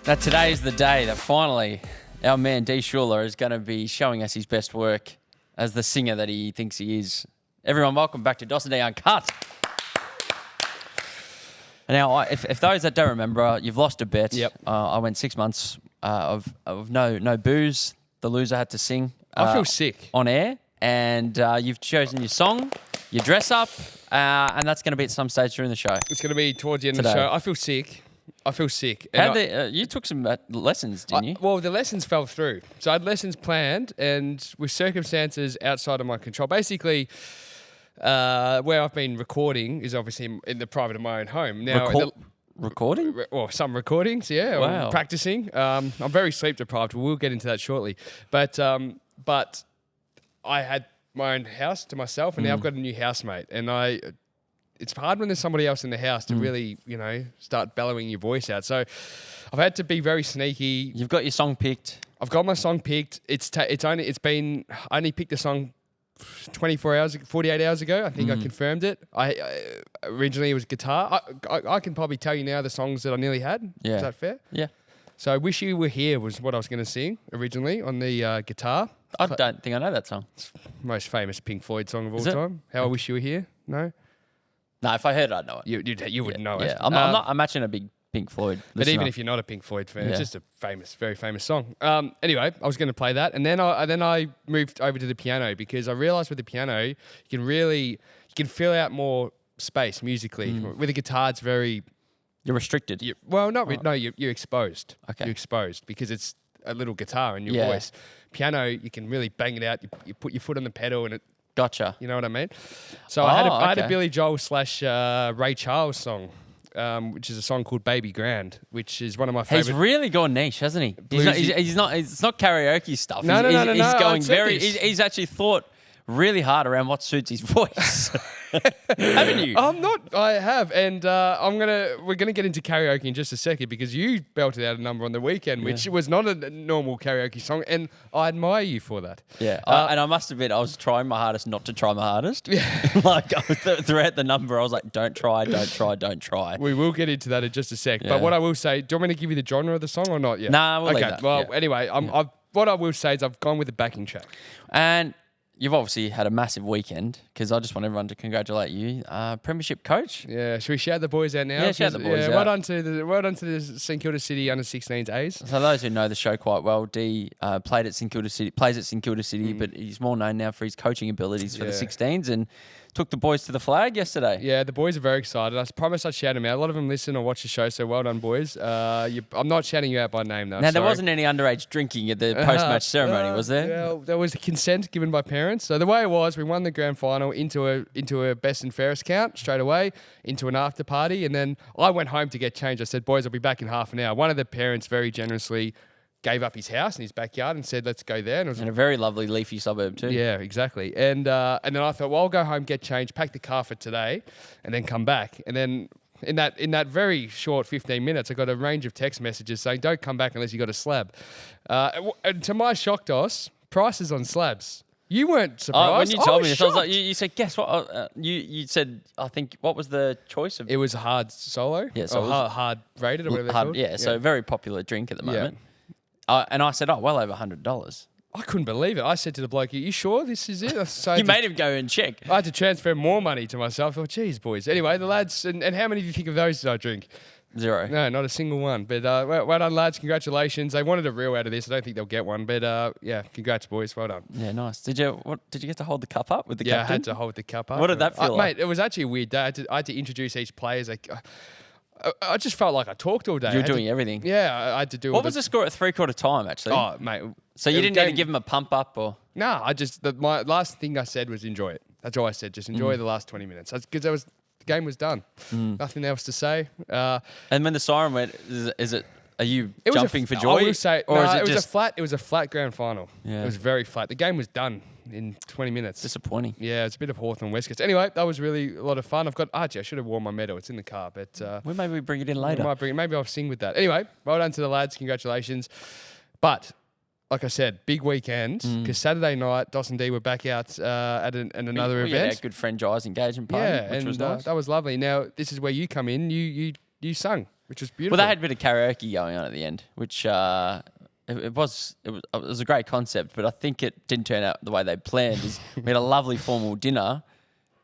Now, today is the day that finally our man D Schuler is going to be showing us his best work as the singer that he thinks he is. Everyone, welcome back to dos&d Uncut. Now, if those that don't remember, you've lost a bet. Yep. I went 6 months of no booze. The loser had to sing. I feel sick. On air. And you've chosen your song, your dress up, and that's going to be at some stage during the show. It's going to be towards the end Today. of the show. I feel sick. And You took some lessons, didn't you? Well, the lessons fell through. So I had lessons planned, and with circumstances outside of my control. Basically, where I've been recording is obviously in the private of my own home. Now, Recording? Well, some recordings, yeah. Wow. Or practicing. I'm very sleep deprived. We'll get into that shortly. But I had my own house to myself, and now I've got a new housemate. And it's hard when there's somebody else in the house to really, start bellowing your voice out. So I've had to be very sneaky. You've got your song picked. I've got my song picked. I only picked the song 48 hours ago. I think I confirmed it. Originally it was guitar. I can probably tell you now the songs that I nearly had. Yeah. Is that fair? Yeah. So Wish You Were Here was what I was going to sing originally on the guitar. I don't think I know that song. Most famous Pink Floyd song of all Is it? time. How I Wish You Were Here. No? No, if I heard it, I'd know it. You would know it. Yeah, I'm actually a big Pink Floyd But listener. even if you're not a Pink Floyd fan, Yeah. it's just a very famous song. Anyway, I was going to play that, and then I moved over to the piano because I realised with the piano you can fill out more space musically. With the guitar, it's very You're restricted. you're exposed. Okay. You're exposed because it's a little guitar in your Yeah. voice. Piano, you can really bang it out. You put your foot on the pedal, and it. Gotcha. You know what I mean? So I had okay. a Billy Joel / Ray Charles song. Which is a song called Baby Grand, which is one of my favorite. He's really gone niche, hasn't he? He's not. It's not karaoke stuff. No. He's going I'd say very. this. He's actually thought really hard around what suits his voice. Haven't you? I'm not. I have, and we're gonna get into karaoke in just a second because you belted out a number on the weekend, which was not a normal karaoke song, and I admire you for that. Yeah, and I must admit, I was trying my hardest not to try my hardest. Like throughout the number, I was like, "Don't try." We will get into that in just a sec. Yeah. But what I will say, do you want me to give you the genre of the song or not yet? Nah, we'll leave okay. that. Well, Yeah. anyway, what I will say is I've gone with the backing track. And you've obviously had a massive weekend because I just want everyone to congratulate you, Premiership coach. Yeah, should we shout the boys out now? Yeah, shout the boys out. Well done to the St Kilda City under 16s A's. So those who know the show quite well, D plays at St Kilda City, but he's more known now for his coaching abilities for the 16s and took the boys to the flag yesterday. Yeah, the boys are very excited. I promise I'd shout them out. A lot of them listen or watch the show, so well done, boys. I'm not shouting you out by name, though. Now, there sorry. wasn't any underage drinking at the post-match ceremony, was there? Well, there was consent given by parents. So the way it was, we won the grand final into a best and fairest count straight away, into an after party, and then I went home to get changed. I said, boys, I'll be back in half an hour. One of the parents very generously gave up his house and his backyard and said, let's go there. And it was In a very lovely leafy suburb too. Yeah, exactly. And then I thought, well, I'll go home, get changed, pack the car for today, and then come back. And then in that very short 15 minutes, I got a range of text messages saying, don't come back unless you got a slab. And to my shock, Dos, prices on slabs. You weren't surprised. When you told me this, I was shocked. like, you said, guess what? You said, I think, what was the choice of? It was a hard solo. Yeah, so or it was hard rated or whatever they're called. Yeah, so very popular drink at the Yeah. moment. And I said, well over $100. I couldn't believe it. I said to the bloke, are you sure this is it? So You made him go and check. I had to transfer more money to myself. I thought, geez, boys. Anyway, the lads, and how many do you think of those did I drink? 0. No, not a single one. But well done, lads. Congratulations. They wanted a reel out of this. I don't think they'll get one. But yeah, congrats, boys. Well done. Yeah, nice. Did you get to hold the cup up with the Yeah, captain? I had to hold the cup up. What did that feel like? Mate, it was actually a weird day. I had to introduce each player. I just felt like I talked all day. You were doing everything. Yeah, I had to do all What was the score at 3/4 time, actually? Oh, mate. So you didn't need to give him a pump up or? No, my last thing I said was enjoy it. That's all I said. Just enjoy the last 20 minutes. Because the game was done. Nothing else to say. And when the siren went, are you jumping for joy? I will say, or is it it just was a flat grand final. Yeah. It was very flat. The game was done in 20 minutes. disappointing? Yeah, it's a bit of Hawthorn West Coast. Anyway, that was really a lot of fun. I've got Archie. I should have worn my medal. It's in the car, but Well, maybe we bring it in I later. might bring it. Maybe I'll sing with that. Anyway, well done to the lads. Congratulations. But like I said, big weekend because Saturday night, dos&d were back out at another We had event. our good friend Jai's engagement party, Yeah, which and was nice. that was lovely. Now this is where you come in. You sung. which was beautiful. Well, they had a bit of karaoke going on at the end, which it was a great concept, but I think it didn't turn out the way they planned. We had a lovely formal dinner,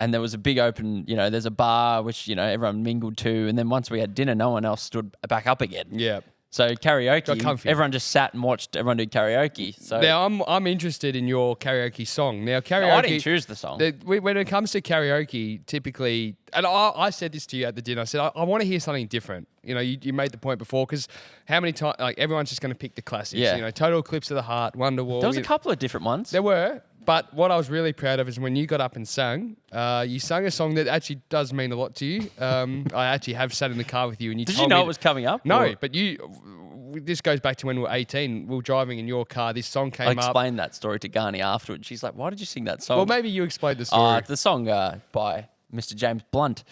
and there was a big open, there's a bar which everyone mingled to, and then once we had dinner, no one else stood back up again. Yeah. So karaoke, everyone just sat and watched everyone do karaoke. So now I'm interested in your karaoke song. Now karaoke, I didn't choose the song. When it comes to karaoke, typically, and I said this to you at the dinner. I said I want to hear something different. You made the point before, because how many times everyone's just going to pick the classics. Yeah. Total Eclipse of the Heart, Wonderwall. There was a couple of different ones. There were. But what I was really proud of is when you got up and sang, you sang a song that actually does mean a lot to you. I actually have sat in the car with you and you Did told you know me it was coming up? No, or? but this goes back to when we were 18. We were driving in your car. This song came I up. explained that story to Garni afterwards. She's like, why did you sing that song? Well, maybe you explained the story. The song by Mr. James Blunt,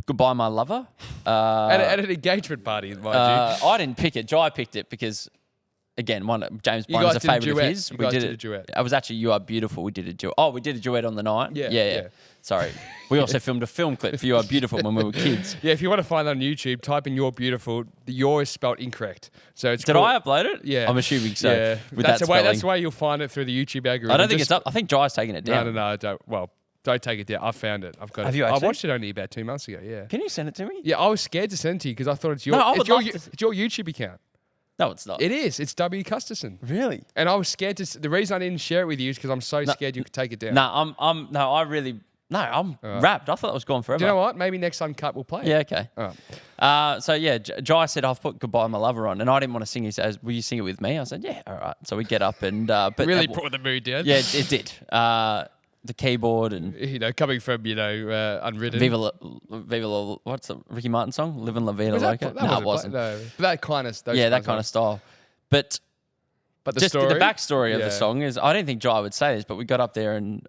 Goodbye My Lover. At an engagement party, mind you. I didn't pick it. Jai picked it because... Again, James Blunt is a favourite of his. We did a duet. It was actually You Are Beautiful. We did a duet. Oh, we did a duet on the night? Yeah. Sorry. We also filmed a film clip for You Are Beautiful when we were kids. Yeah, if you want to find that on YouTube, type in You're Beautiful. The Your is spelled incorrect. So it's Did I upload it? Yeah. I'm assuming so. Yeah. That's the way you'll find it through the YouTube algorithm. I don't think it's up. I think Jai's taking it down. No, don't. Well, don't take it down. I found it. I've got Have it. you actually? I watched it only about 2 months ago, yeah. Can you send it to me? Yeah, I was scared to send it to you because I thought it's your, No, I would love to it's your YouTube account. No, it's not. It is. It's W. Custerson. Really? And I was scared to... The reason I didn't share it with you is because I'm so scared you could take it down. I'm wrapped. I thought it was gone forever. Do you know what? Maybe next Uncut we'll play it. Yeah, okay. All right. So yeah, Jai said, I've put Goodbye My Lover on, and I didn't want to sing. He says, will you sing it with me? I said, yeah, all right. So we get up and... but really brought the mood down. Yeah, it did. The keyboard and... coming from, Unwritten. What's the Ricky Martin song? Live and La Vida Was Loca? that It wasn't. No. But that kind of... that kind of style. But the just story? the backstory of the song is, I didn't think Jai would say this, but we got up there and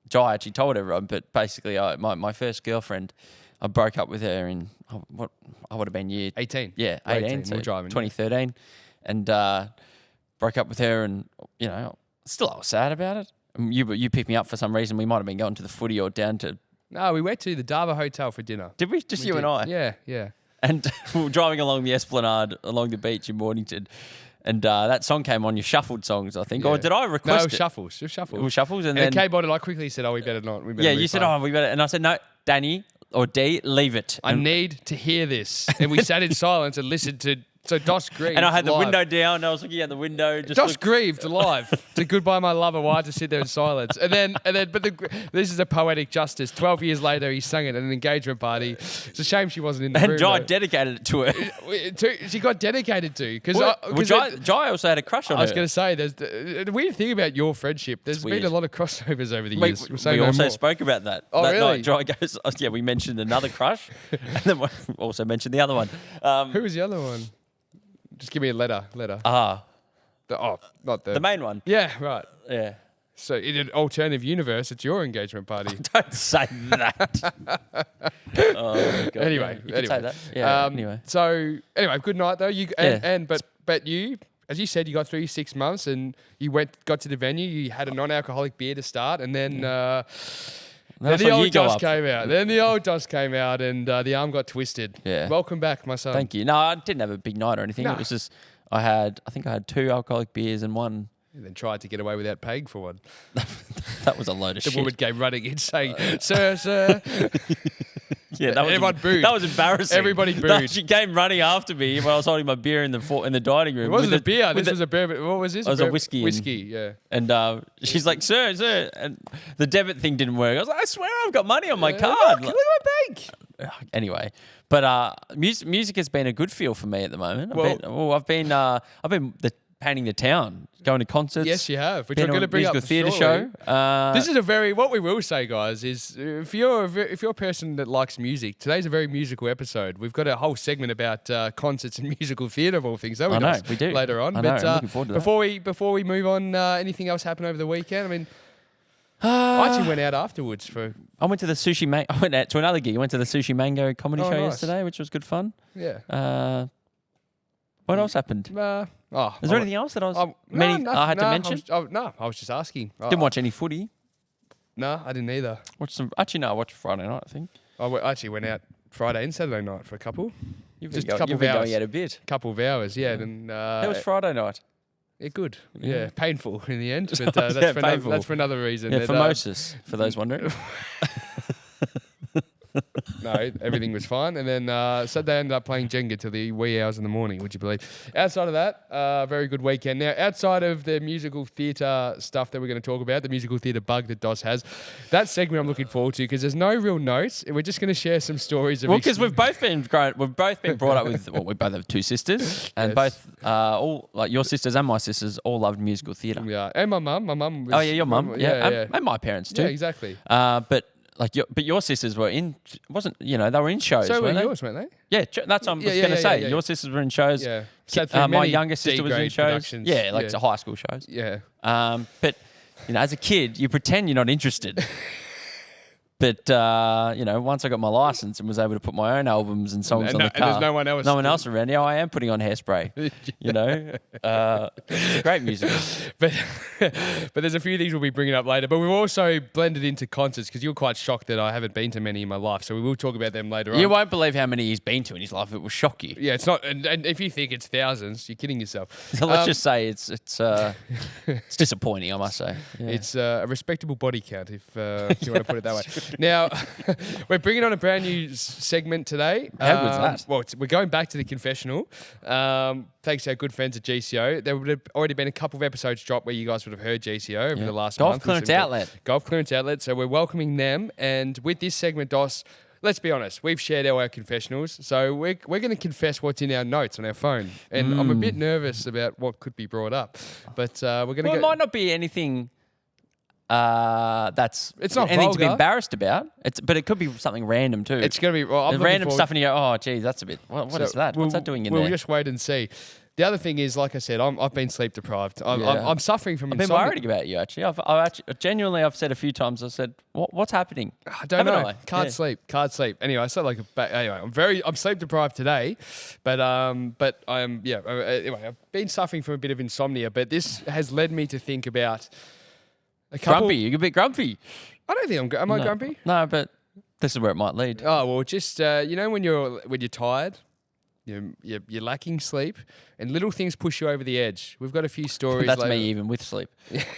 Jai actually told everyone, but basically my first girlfriend, I broke up with her in, I would have been year... 18. Yeah, 18. So we're driving. 2013. And broke up with her and, still I was sad about it. You picked me up for some reason. We might have been going to the footy or down to... No, we went to the Dava Hotel for dinner. Did we? Just you and I? Yeah. And we were driving along the Esplanade, along the beach in Mornington, and that song came on, your shuffled songs, I think. Yeah. Or did I request it? Shuffles. It was Shuffles. And then... then... K-Bot and I quickly said, we better not. We better you said, we better... And I said, no, Danny or D, leave it. I need to hear this. And we sat in silence and listened to... So Dos grieved. And I had the live. window down. And I was looking out the window. Dos grieved live to Goodbye My Lover. Why to sit there in silence? And then, but this is a poetic justice. 12 years later, he sang it at an engagement party. It's a shame she wasn't in the room. And Jai dedicated it to her. She got dedicated to because Jai also had a crush on her. I was going to say, there's the weird thing about your friendship. There's been a lot of crossovers over the years. We also spoke about that. Oh, that really? Night, Jai goes, we mentioned another crush, and then we also mentioned the other one. Who was the other one? Just give me a letter. Ah. Not the... The main one. Yeah, right. Yeah. So in an alternative universe, it's your engagement party. Don't say that. Oh, my God. Anyway. You can say that. Yeah, anyway. So, good night, though. But you, as you said, you got through 6 months and you got to the venue. You had a non-alcoholic beer to start, and then... Then the old dust came out. Then the old dust came out, and the arm got twisted. Yeah. Welcome back, my son. Thank you. No, I didn't have a big night or anything. No. It was just I think I had 2 alcoholic beers and one. And then tried to get away without paying for one. That was a load of shit. The woman came running in saying, "Sir." Yeah, everyone booed. That was embarrassing. Everybody booed. No, she came running after me when I was holding my beer in the dining room. It wasn't a beer. This was a beer. What was this? It was a whiskey. Whiskey, yeah. And she's like, sir. And the debit thing didn't work. I was like, I swear I've got money on my card. Look at my bank. Anyway, but music has been a good feel for me at the moment. I've been painting the town, going to concerts. Yes, you have. Which we're going to bring up musical theatre show. This is what we will say, guys, is if you're a person that likes music, today's a very musical episode. We've got a whole segment about concerts and musical theatre of all things. I know, we do. Later on. I know, I'm looking forward to that. Before we move on, anything else happened over the weekend? I mean, I actually went out afterwards for... I went to the Sushi I went out to another gig. I went to the Sushi Mango comedy show yesterday, which was good fun. Yeah. What else happened? Is there anything else that I had to mention? I was just asking. Didn't watch any footy. No, I didn't either. I watched Friday night, I think. I actually went out Friday and Saturday night for a couple. You've Just been, a couple you've of been hours. going out a bit. Couple of hours, yeah. And How was Friday night? yeah, good. Yeah, painful in the end, but Yeah, that's for another reason. Yeah, That, Formosus, for those wondering. No, everything was fine. And then Saturday I ended up playing Jenga till the wee hours in the morning, would you believe? Outside of that, very good weekend. Now, outside of the musical theatre stuff that we're going to talk about, the musical theatre bug that Dos has, that segment I'm looking forward to because there's no real notes. We're just going to share some stories of Well, because we've both been brought up with. Well, we both have two sisters, and Yes. both all like your sisters and my sisters all loved musical theatre. Yeah, and my mum. My mum was... Oh yeah, your mum. Yeah, and my parents too. Yeah, exactly. But like your sisters were in, they were in shows. So were weren't they? yours, weren't they? Yeah, that's what I was Yeah, going to yeah, say. yeah. Your sisters were in shows. Yeah. Ki- Sat through my many younger sister was in D-grade shows. productions. Yeah, like Yeah. high school shows. Yeah. But as a kid, you pretend you're not interested. But once I got my license and was able to put my own albums and songs on the and car, there's no one else. no one else around. Yeah, I am putting on Hairspray. It's a great musical. But there's a few things we'll be bringing up later. But we've also blended into concerts because you're quite shocked that I haven't been to many in my life. So we will talk about them later on. You won't believe how many he's been to in his life. It will shock you. Yeah, it's not. And if you think it's thousands, you're kidding yourself. So let's just say it's disappointing. I must say. Yeah. It's a respectable body count, if you want to put it that way. Now, we're bringing on a brand new segment today. How good's that? Well, we're going back to the confessional. Thanks to our good friends at GCO. There would have already been a couple of episodes dropped where you guys would have heard GCO over the last Golf month. Clearance Outlet. Golf Clearance Outlet. So we're welcoming them. And with this segment, Dos, let's be honest, we've shared our confessionals. So we're going to confess what's in our notes on our phone. And I'm a bit nervous about what could be brought up. But we're going to Well, it might not be anything that's It's not anything to be vulgar. embarrassed about. But it could be something random too. It's going to be... Well, I'm There's looking random forward- stuff and you go, oh, geez, that's a bit... What is that? What's that doing in we'll there? just wait and see. The other thing is, like I said, I've been sleep deprived. I'm suffering from I've been insomnia. worried about you, actually. I've actually, genuinely, I've said a few times, I've said, what's happening? I don't Haven't know. I? Can't Yeah. sleep. Anyway, I sound like anyway, I'm sleep deprived today, but I'm anyway, I've been suffering from a bit of insomnia, but this has led me to think about a couple. Grumpy. You're a bit grumpy. I don't think am I grumpy? No, but this is where it might lead. Oh well, just when you're tired, you're lacking sleep, and little things push you over the edge. We've got a few stories. That's later. me even with sleep.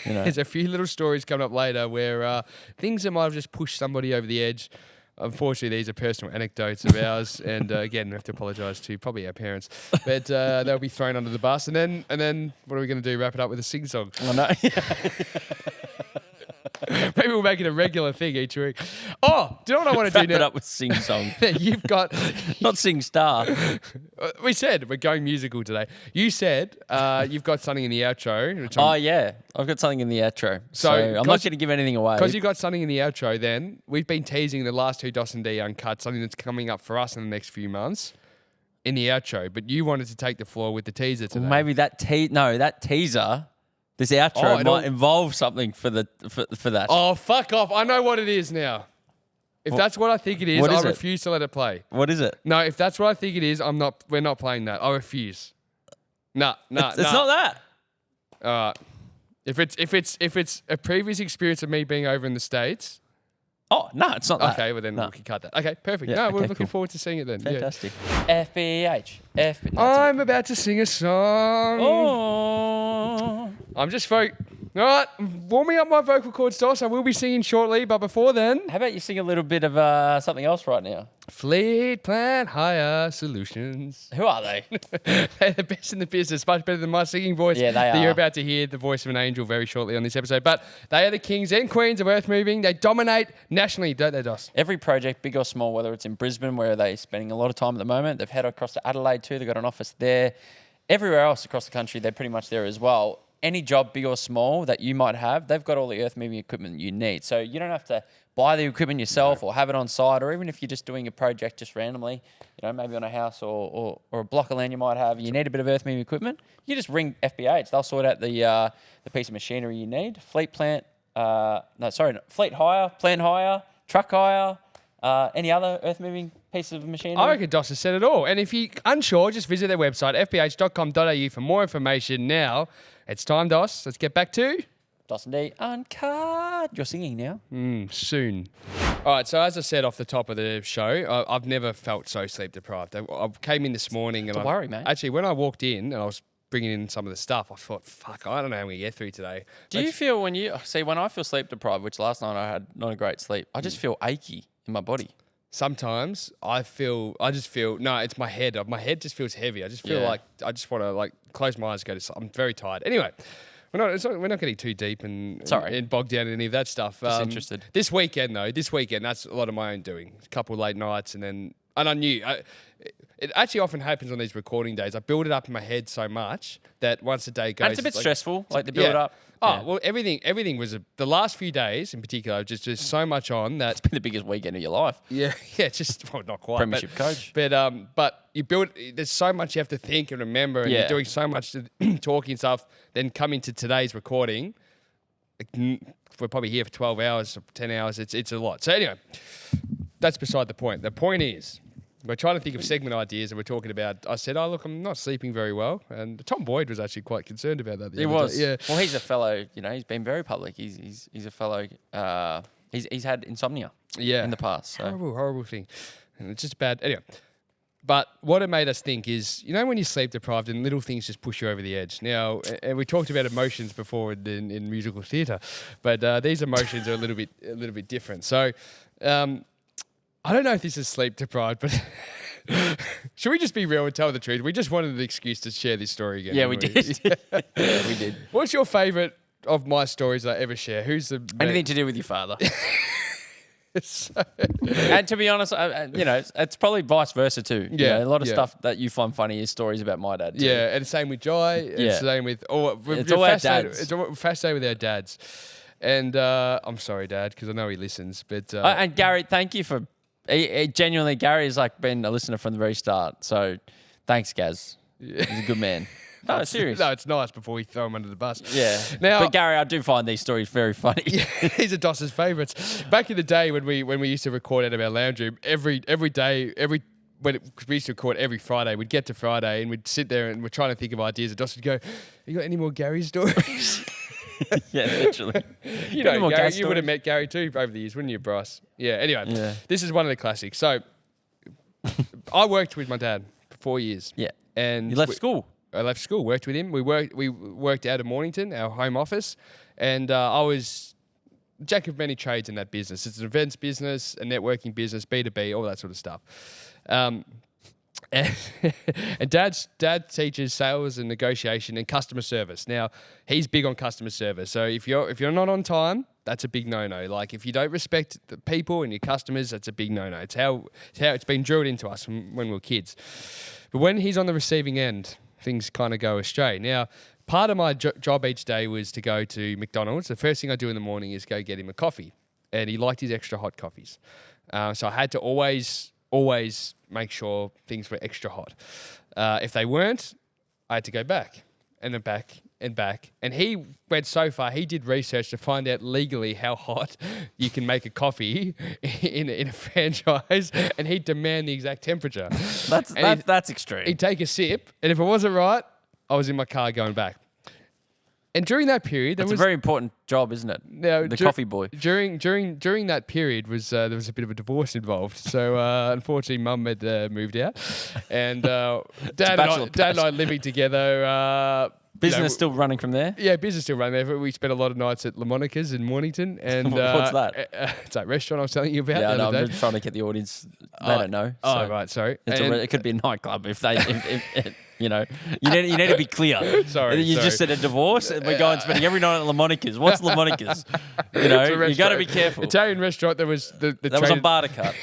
There's a few little stories coming up later where things that might have just pushed somebody over the edge. Unfortunately, these are personal anecdotes of ours, and again, we have to apologise to probably our parents, but they'll be thrown under the bus. And then what are we going to do? Wrap it up with a sing song? Oh, no. Maybe we'll make it a regular thing each week. Oh, do you know what I want to Wrap do it now? up with sing song. You've got. Not sing star. We said we're going musical today. You said you've got something in the outro. Which Oh, yeah. I've got something in the outro. So I'm not going to give anything away. Because you've got something in the outro, then we've been teasing the last two dos&d Uncut, something that's coming up for us in the next few months in the outro. But you wanted to take the floor with the teaser today. Maybe that teaser, this outro might involve something for that. Oh, fuck off. I know what it is now. If that's what I think it is, what is I it? refuse to let it play. What is it? No, if that's what I think it is, we're not playing that. I refuse. Nah. It's not that. All right. If it's a previous experience of me being over in the States, Oh, no, it's not that. okay, well then No. we can cut that. Okay, perfect. Yeah, No, we're okay, looking cool. forward to seeing it then. Yeah. Fantastic. FBH. That's it. I'm about to sing a song. Oh. I'm just all right, warming up my vocal cords, Dos. I will be singing shortly, but before then, How about you sing a little bit of something else right now? Fleet Plant Hire Solutions. Who are they? They're the best in the business, much better than my singing voice. Yeah, they that are. You're about to hear the voice of an angel very shortly on this episode. But they are the kings and queens of earth moving. They dominate nationally, don't they, Dos? Every project, big or small, whether it's in Brisbane, where they're spending a lot of time at the moment, they've head across to Adelaide too. They've got an office there. Everywhere else across the country, they're pretty much there as well. Any job, big or small, that you might have, they've got all the earth moving equipment you need. So you don't have to buy the equipment yourself or have it on site, or even if you're just doing a project just randomly, maybe on a house or a block of land you might have, you need a bit of earth moving equipment, you just ring FBH. They'll sort out the piece of machinery you need. Fleet hire, plant hire, truck hire, any other earth moving piece of machinery. I reckon Dos has said it all. And if you're unsure, just visit their website, fbh.com.au for more information. Now, it's time, Dos. Let's get back to dos&d Uncut. You're singing now. soon. All right, so as I said off the top of the show, I've never felt so sleep deprived. I came in this morning and It's a worry, mate. Actually, when I walked in and I was bringing in some of the stuff, I thought, fuck, I don't know how I'm going to get through today. Do you feel when I feel sleep deprived, which last night I had not a great sleep, I just feel achy in my body. Sometimes I just feel, no, it's my head. My head just feels heavy. I just feel like I just want to like close my eyes and go to sleep. I'm very tired. Anyway. We're not getting too deep and bogged down in any of that stuff. Just interested. This weekend, that's a lot of my own doing. A couple of late nights and I knew. It actually often happens on these recording days. I build it up in my head so much that once the day goes... And it's a bit stressful, like the build up. Oh, well, everything was... the last few days in particular, just so much on that... It's been the biggest weekend of your life. Yeah, just... Well, not quite. Premiership coach. But you build... There's so much you have to think and remember, and you're doing so much talking stuff. Then coming to today's recording, we're probably here for 12 hours, 10 hours. It's a lot. So anyway, that's beside the point. The point is... We're trying to think of segment ideas, and we're talking about... I said, look, I'm not sleeping very well. And Tom Boyd was actually quite concerned about that. He was. Yeah. Well, he's a fellow... he's been very public. He's a fellow... he's had insomnia in the past. So. Horrible thing. And it's just bad... Anyway. But what it made us think is, when you're sleep deprived and little things just push you over the edge. Now, and we talked about emotions before in musical theatre, but these emotions are a little bit different. So... I don't know if this is sleep deprived, but should we just be real and tell the truth? We just wanted an excuse to share this story again. Yeah, we did. Yeah, we did. What's your favourite of my stories that I ever share? Who's the... Anything to do with your father. And to be honest, it's probably vice versa too. A lot of stuff that you find funny is stories about my dad too. Yeah, and the same with Jai. And the same with... it's all our dads. It's all fascinated with our dads. And I'm sorry, Dad, because I know he listens. But and Gary, thank you for... genuinely, Gary has been a listener from the very start. So thanks, Gaz. He's a good man. No, serious. No, it's nice before we throw him under the bus. Yeah. But Gary, I do find these stories very funny. Yeah, these are Doss's favourites. Back in the day when we used to record out of our lounge room, every day, we used to record every Friday, we'd get to Friday and we'd sit there and we're trying to think of ideas. And Doss would go, "You got any more Gary stories?" Yeah, literally. Gary, you would have met Gary too over the years, wouldn't you, Bryce? Yeah, anyway, This is one of the classics. So, I worked with my dad for 4 years. Yeah. And you left school? I left school, worked with him. We worked out of Mornington, our home office, and I was jack of many trades in that business. It's an events business, a networking business, B2B, all that sort of stuff. And Dad teaches sales and negotiation and customer service. Now, he's big on customer service. So if you're not on time, that's a big no-no. Like if you don't respect the people and your customers, that's a big no-no. It's how it's been drilled into us from when we were kids. But when he's on the receiving end, things kind of go astray. Now, part of my job each day was to go to McDonald's. The first thing I do in the morning is go get him a coffee. And he liked his extra hot coffees. So I had to always make sure things were extra hot. If they weren't, I had to go back and then back and back. And he went so far, he did research to find out legally how hot you can make a coffee in a franchise, and he'd demand the exact temperature. That's extreme. He'd take a sip, and if it wasn't right, I was in my car going back. And during that period, it's a very important job, isn't it? The coffee boy. During that period there was a bit of a divorce involved. So unfortunately, Mum had moved out, and Dad and I living together. Business still running from there? Yeah, business still running there. We spent a lot of nights at La Monica's in Mornington. And what's that? It's that restaurant I was telling you about. Yeah, no, I'm just trying to get the audience. They don't know. So right, sorry. It could be a nightclub if you need to be clear. Sorry. You just said a divorce, and we're going spending every night at La Monica's. What's La Monica's? You got to be careful. Italian restaurant. That was was on Bartercard.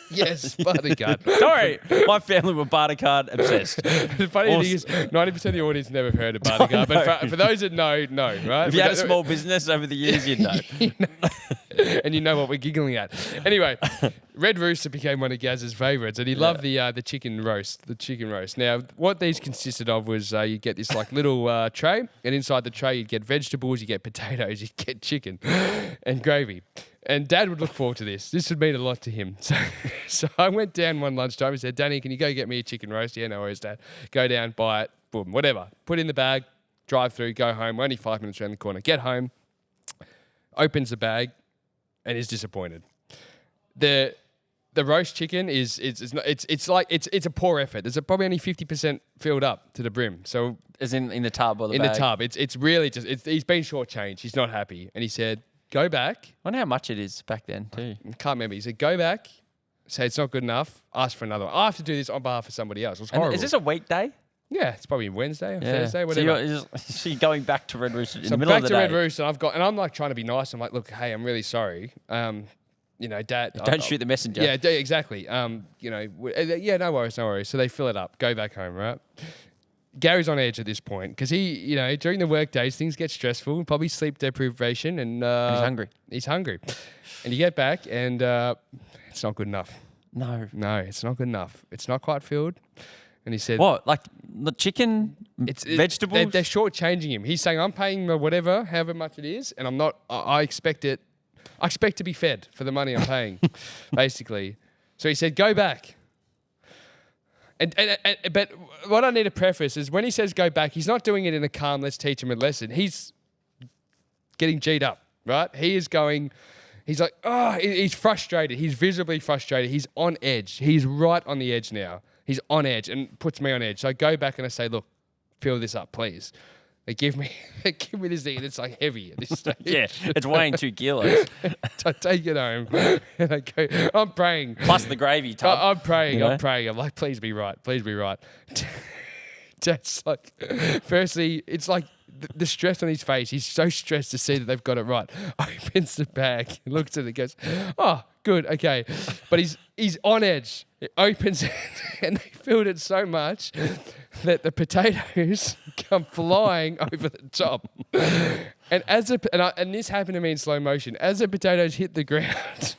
Yes, Bartercard. Sorry, my family were Bartercard obsessed. The funny thing is, 90% of the audience never heard of Bartercard. But for those that know, right? If you had a small business over the years, you'd know. And you know what we're giggling at. Anyway, Red Rooster became one of Gaz's favourites, and he loved the chicken roast. The chicken roast. Now, what these consisted of was you get this little tray, and inside the tray you'd get vegetables, you get potatoes, you get chicken, and gravy. And Dad would look forward to this. This would mean a lot to him. So I went down one lunchtime and said, "Danny, can you go get me a chicken roast?" "Yeah, no worries, Dad." Go down, buy it, boom, whatever. Put it in the bag, drive through, go home. We're only 5 minutes around the corner. Get home, opens the bag, and is disappointed. The roast chicken is it's a poor effort. There's probably only 50% filled up to the brim. So As in the tub or the in bag? the tub, it's really just he's been shortchanged. He's not happy, and he said, "Go back." I wonder how much it is back then too. I can't remember. He said, "Go back, say it's not good enough, ask for another one." I have to do this on behalf of somebody else. It was horrible. And is this a weekday? Yeah, it's probably Wednesday or Thursday, whatever. So you're going back to Red Rooster in So the middle back of to the Red day. Rooster, and I'm like trying to be nice. I'm like, look, hey, I'm really sorry. Dad. Don't shoot the messenger. Yeah, exactly. Yeah, no worries, no worries. So they fill it up, go back home, right? Gary's on edge at this point because he, during the work days, things get stressful, probably sleep deprivation, and he's hungry. He's hungry. And you get back, and it's not good enough. No. No, it's not good enough. It's not quite filled. And he said, What? Like the chicken, vegetables? They're shortchanging him. He's saying, I'm paying whatever, however much it is, and I'm not. I expect it. I expect to be fed for the money I'm paying, basically. So he said, go back. But what I need to preface is when he says go back, he's not doing it in a calm, let's teach him a lesson. He's getting G'd up, right? He's like, he's frustrated. He's visibly frustrated. He's on edge. He's right on the edge now. He's on edge and puts me on edge. So I go back and I say, look, fill this up, please. They give me this thing and it's like heavy at this stage. Yeah, it's weighing 2 kilos. I take it home and I go, I'm praying. Plus the gravy tub. I'm praying, You know? I'm praying. I'm like, please be right. Please be right. Dad's like, firstly, it's like the stress on his face. He's so stressed to see that they've got it right. Opens the bag, looks at it, goes, oh, good, okay. But he's on edge. It opens it and they filled it so much that the potatoes come flying over the top. And and this happened to me in slow motion. As the potatoes hit the ground,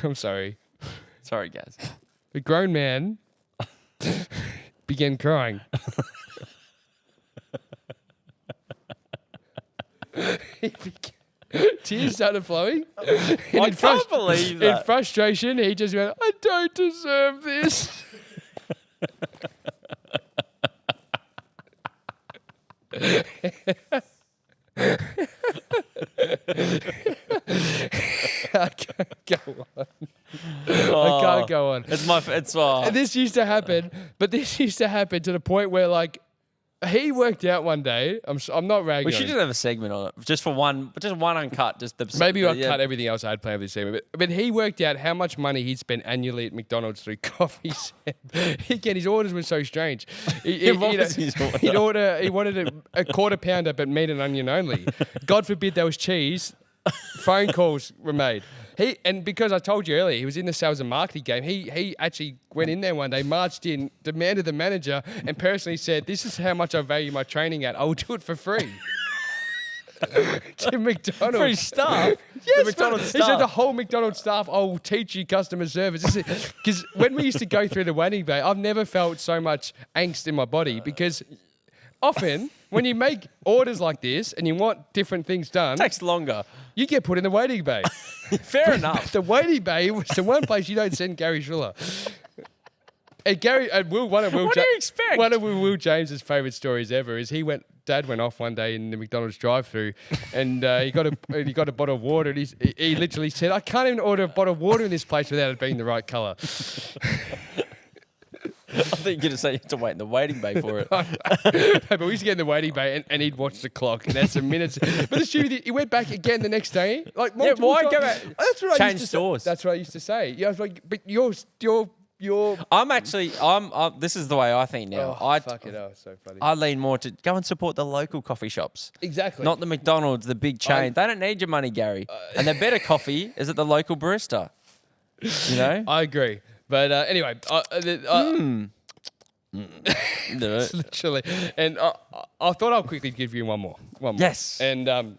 I'm sorry. Sorry, guys. The grown man began crying. Tears started flowing. And I can't believe that. In frustration, he just went, I don't deserve this. I can't go on. I can't go on. It's This used to happen, but this used to happen to the point where, like, he worked out one day. I'm not ragging. We on should him. just have a segment on it, just one uncut. Just the Maybe I'll cut everything else I had planned for this segment. But he worked out how much money he'd spent annually at McDonald's through coffee. Again, his orders were so strange. He wanted a quarter pounder, but meat and onion only. God forbid there was cheese. Phone calls were made. And because I told you earlier, he was in the sales and marketing game. He actually went in there one day, marched in, demanded the manager, and personally said, "This is how much I value my training at. I will do it for free." To McDonald's. Free staff? Yes, The McDonald's He said staff. the whole McDonald's staff, I will teach you customer service. Because when we used to go through the waiting bay, I've never felt so much angst in my body because often when you make orders like this and you want different things done, It takes longer. you get put in the waiting bay. Fair enough. The waiting bay was the one place you don't send Gary Schuller. And What do you expect? One of Will James's favourite stories ever is Dad went off one day in the McDonald's drive-through, and he got a bottle of water, and he literally said, "I can't even order a bottle of water in this place without it being the right colour." I think you're going to say you have to wait in the waiting bay for it. No, but we used to get in the waiting bay and he'd watch the clock and that's some minutes. But the stupid thing, he went back again the next day. Like, Yeah, why go back? That's what I Change used to stores. Say. That's what I used to say. Yeah, I was like, but you're. This is the way I think now. Fuck it, it's so funny. I lean more to go and support the local coffee shops. Exactly. Not the McDonald's, the big chain. They don't need your money, Gary. And their better coffee is at the local barista. You know? I agree. But anyway, literally. And I thought I'll quickly give you one more. Yes. And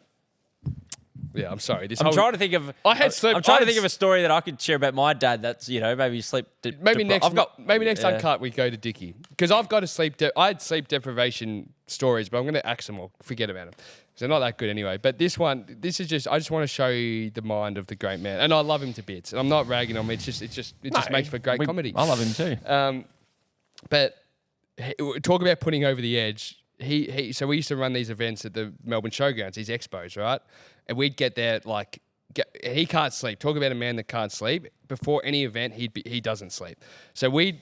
yeah, I'm sorry. I'm trying to think of. I had sleep. I'm trying to think of a story that I could share about my dad. That's maybe sleep. Maybe next uncut we go to Dickie because I've got I had sleep deprivation stories, but I'm going to axe them all. Forget about them. They're not that good anyway. But this is just. I just want to show you the mind of the great man, and I love him to bits. And I'm not ragging on him. It just makes for great comedy. I love him too. But talk about putting over the edge. So we used to run these events at the Melbourne Showgrounds, these expos, right? And we'd get there at like he can't sleep. Talk about a man that can't sleep. Before any event, he doesn't sleep. So we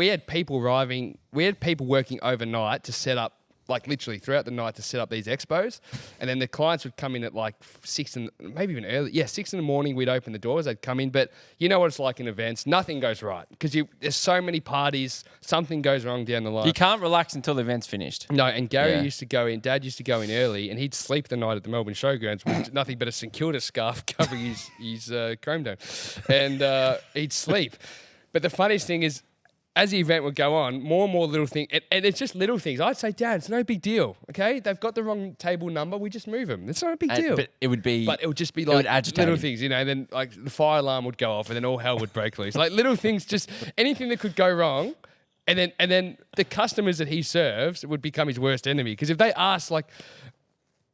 had people arriving. We had people working overnight to set up, like literally throughout the night to set up these expos. And then the clients would come in at like 6 and maybe even early. Yeah, 6 in the morning, we'd open the doors, they'd come in. But you know what it's like in events. Nothing goes right because there's so many parties. Something goes wrong down the line. You can't relax until the event's finished. No, and Gary used to go in, Dad used to go in early and he'd sleep the night at the Melbourne Showgrounds with nothing but a St Kilda scarf covering his chrome dome. And he'd sleep. But the funniest thing is, as the event would go on, more and more little things, and it's just little things. I'd say, Dad, it's no big deal, okay? They've got the wrong table number. We just move them. It's not a big deal. But it would just be like agitate little him. things, you know. And then like the fire alarm would go off, and then all hell would break loose. Like little things, just anything that could go wrong, and then the customers that he serves would become his worst enemy. Because if they ask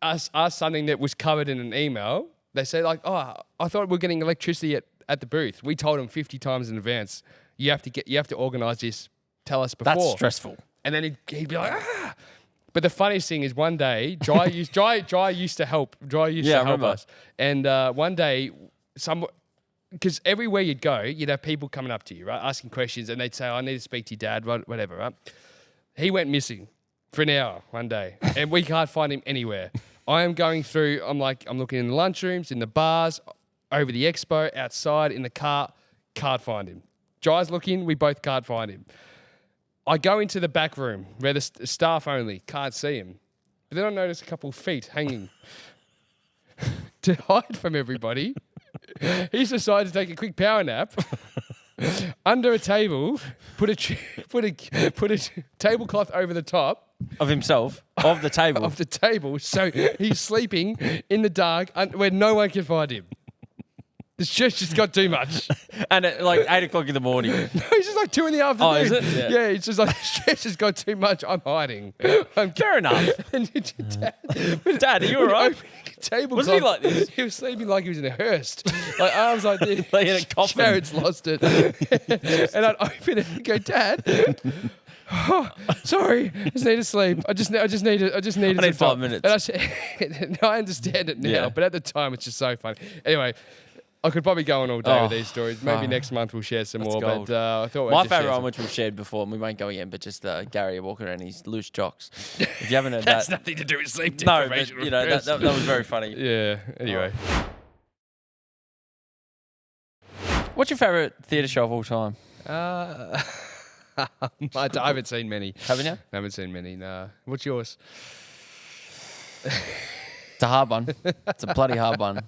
us something that was covered in an email, they say like, "Oh, I thought we're getting electricity at the booth." We told them 50 times in advance. You have to organise this. Tell us before. That's stressful. And then he'd be like, ah. But the funniest thing is one day, Dry used to help. Dry used to help us. And one day, because everywhere you'd go, you'd have people coming up to you, right, asking questions, and they'd say, "I need to speak to your dad," whatever, right? He went missing for an hour one day, and we can't find him anywhere. I am going through. I'm looking in the lunchrooms, in the bars, over the expo, outside, in the car. Can't find him. Jai's looking, we both can't find him. I go into the back room where the staff only can't see him. But then I notice a couple of feet hanging to hide from everybody. He's decided to take a quick power nap under a table, put a tablecloth over the top Of himself, of the table. of the table, so he's sleeping in the dark where no one can find him. The church just got too much. And at like 8 o'clock in the morning. No, it's just like 2 in the afternoon. Oh, is it? Yeah, it's just like, the church has got too much. I'm hiding. Fair enough. Dad, are you all right? Tablecloth. Was he like this? He was sleeping like he was in a hearse. Like arms like this. Like in a coffin. Jared's lost it. And I'd open it and go, "Dad, oh, sorry, I just need to sleep. I just need 5 minutes." And I said, I understand it now, Yeah. but at the time it's just so funny. Anyway, I could probably go on all day with these stories. Maybe next month we'll share some more. gold. But I thought My favourite one, which we've shared before, and we won't go again, but just Gary walking around his loose jocks. If you haven't heard that's that. nothing to do with sleep No, deprivation. but, you know, that was very funny. Yeah. Anyway, What's your favourite theatre show of all time? I haven't seen many. Haven't you? I haven't seen many. Nah. What's yours? It's a hard one. It's a bloody hard one.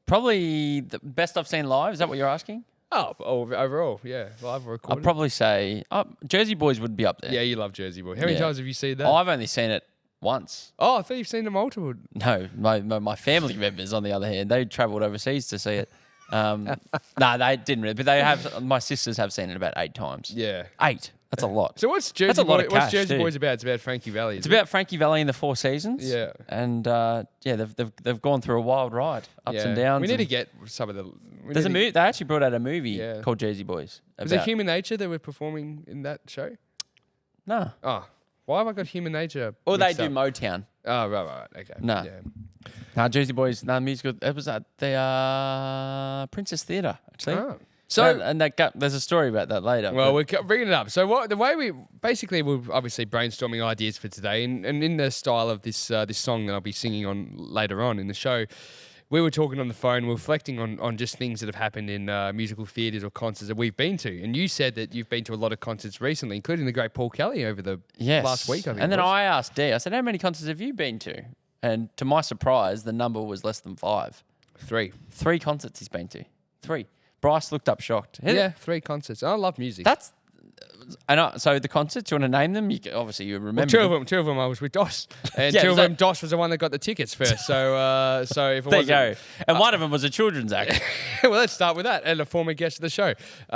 Probably the best I've seen live. Is that what you're asking? Oh, overall, yeah, live or recorded. I'd probably say Jersey Boys would be up there. Yeah, you love Jersey Boy. How many times have you seen that? Oh, I've only seen it once. Oh, I thought you've seen it multiple. No, my family members, on the other hand, they travelled overseas to see it. No, they didn't really, but they have. My sisters have seen it about 8 times. Yeah. 8. That's a lot. So what's Jersey That's a lot Boy? of What's cash, Jersey too. Boys about? It's about Frankie Valley. It's about Frankie Valley in the Four Seasons. Yeah. And they've gone through a wild ride, ups and downs. We need to get some of the. There's a movie. They actually brought out a movie Yeah. called Jersey Boys. Was it Human Nature that were performing in that show? No. Oh, why have I got Human Nature? Or they mixed do up? Motown. Oh, right. Okay. No. Yeah. No, Jersey Boys. No, musical. It was at the Princess Theatre actually. Oh. So there's a story about that later. Well, we're bringing it up. So the way we're obviously brainstorming ideas for today, and in the style of this song that I'll be singing on later on in the show, we were talking on the phone, we're reflecting on just things that have happened in musical theatres or concerts that we've been to. And you said that you've been to a lot of concerts recently, including the great Paul Kelly over the last week, I think. And then I asked Dee, I said, how many concerts have you been to? And to my surprise, the number was less than 5. 3. 3 concerts he's been to. 3. Bryce looked up shocked. Yeah, 3 concerts. I love music. So the concerts, do you want to name them? Obviously you remember. Well, two of them I was with Dos. And two of them, Dos was the one that got the tickets first. So if it there you go. And one of them was a children's act. Well, let's start with that. And a former guest of the show.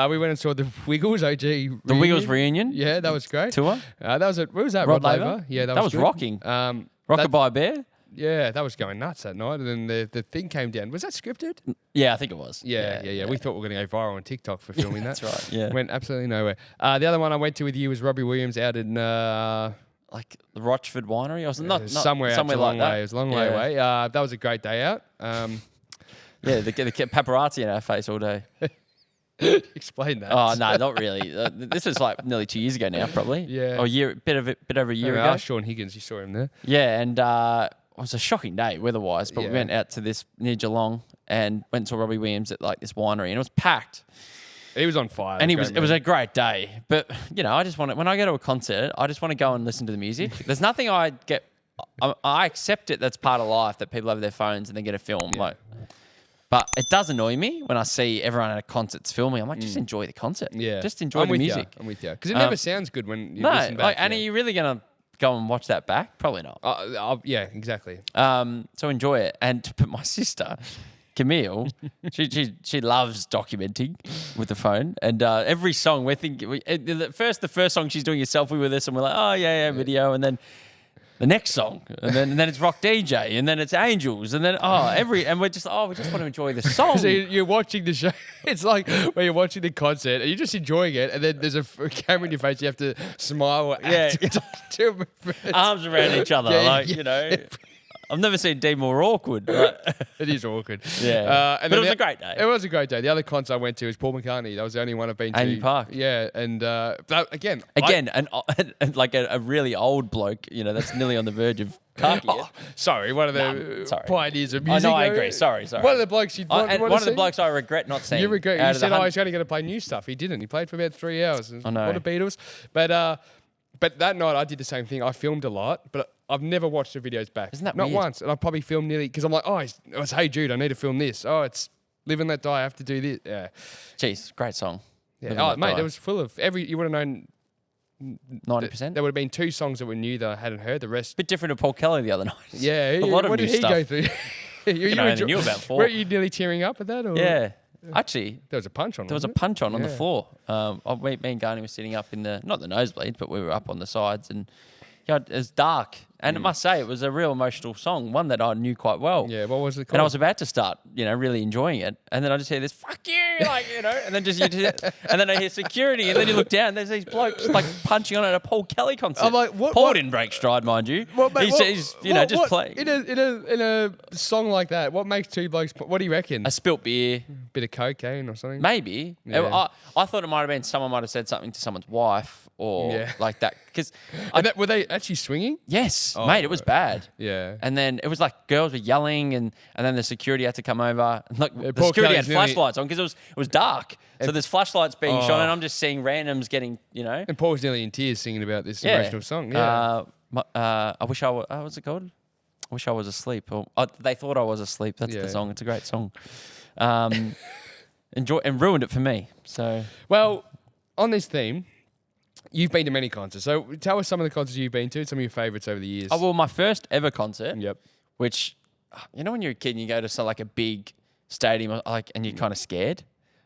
We went and saw the Wiggles OG reunion. The Wiggles reunion? Yeah, that was great. Tour? That was it. Where was that? Rod Rod Laver? Laver? Yeah, that was good. rocking. Rockabye Bear? Yeah, that was going nuts that night. And then the thing came down. Was that scripted? Yeah, I think it was. Yeah. We thought we were going to go viral on TikTok for filming that. That's right. Yeah. Went absolutely nowhere. The other one I went to with you was Robbie Williams out in like the Rochford Winery or something. Not somewhere like like that. Way. It was a long way away. That was a great day out. Yeah, the paparazzi in our face all day. Explain that. Oh no, not really. This was like nearly 2 years ago now, probably. Yeah. Or bit over a year ago. Ask Sean Higgins, you saw him there. Yeah, and it was a shocking day weather-wise, but we Yeah. went out to this near Geelong and went and saw Robbie Williams at like this winery, and it was packed. He was on fire. And it was a great day. But, you know, I just want to, when I go to a concert, I just want to go and listen to the music. There's nothing I accept it that's part of life, that people have their phones and they get a film. Yeah. But it does annoy me when I see everyone at a concert's filming. I'm like, just enjoy the concert. Yeah. Just enjoy the music. I'm with you. Because it never sounds good when you No, listen back. and are you really going to go and watch that back? Probably not. Yeah, exactly. So enjoy it. But my sister, Camille, she loves documenting with the phone, and every song the first song she's doing a selfie with us, and we're like, oh yeah, video, and then the next song, and then it's Rock DJ, and then it's Angels, and then and we just want to enjoy the song. So you're watching the show. It's like when you're watching the concert and you're just enjoying it, and then there's a camera in your face. You have to smile. Or act. Arms around each other, you know. I've never seen D more awkward. It is awkward. Yeah. But it was a great day. It was a great day. The other concert I went to was Paul McCartney. That was the only one I've been to. Amy Park. Yeah. And again, and like a really old bloke, you know, that's nearly on the verge of khaki. Sorry, one of the pioneers of music. I know, I agree. Sorry. One of the blokes you'd want one of the blokes I regret not seeing. You regret. You said, he's only going to play new stuff. He didn't. He played for about 3 hours. I know. What a Beatles. But that night I did the same thing. I filmed a lot, but I've never watched the videos back. Isn't that Not weird? once. And I probably filmed nearly, because I'm like, it's Hey Jude, I need to film this. Oh, it's Live and Let Die, I have to do this. Yeah. Jeez, great song. Yeah. Oh, mate, it was full of you would have known 90%. There would have been 2 songs that were new that I hadn't heard. The rest. Bit different to Paul Kelly the other night. Yeah. A lot of what new did he stuff. go through? you only knew about 4. Were you nearly tearing up at that? Or? Yeah. Actually, There was a punch on. there was a punch on the floor. Me and Garney were sitting up in not the nosebleeds, but we were up on the sides, and it was dark. And I must say, it was a real emotional song, one that I knew quite well. Yeah, what was it called? And I was about to start, really enjoying it, and then I just hear this "fuck you," and then and then I hear security, and then you look down, and there's these blokes like punching on at a Paul Kelly concert. I'm like, what? Paul didn't break stride, mind you. He's just playing in a song like that. What makes 2 blokes? What do you reckon? a spilt beer, Bit of cocaine or something? maybe. Yeah. I thought it might have been someone might have said something to someone's wife or like that, because Were they actually swinging? yes, mate, it was bad. Yeah. And then it was like girls were yelling, and then the security had to come over. And look, the Paul security Kelly's had flashlights on because it was dark. So there's flashlights being shone, and I'm just seeing randoms getting, And Paul was nearly in tears singing about this emotional song. Yeah. I wish I was. What's it called? I wish I was asleep. Or they thought I was asleep. That's the song. It's a great song. Enjoy and ruined it for me. So Well, on this theme, you've been to many concerts. So tell us some of the concerts you've been to, some of your favourites over the years. well, my first ever concert. Yep. Which, when you're a kid and you go to like a big stadium, and you're kind of scared.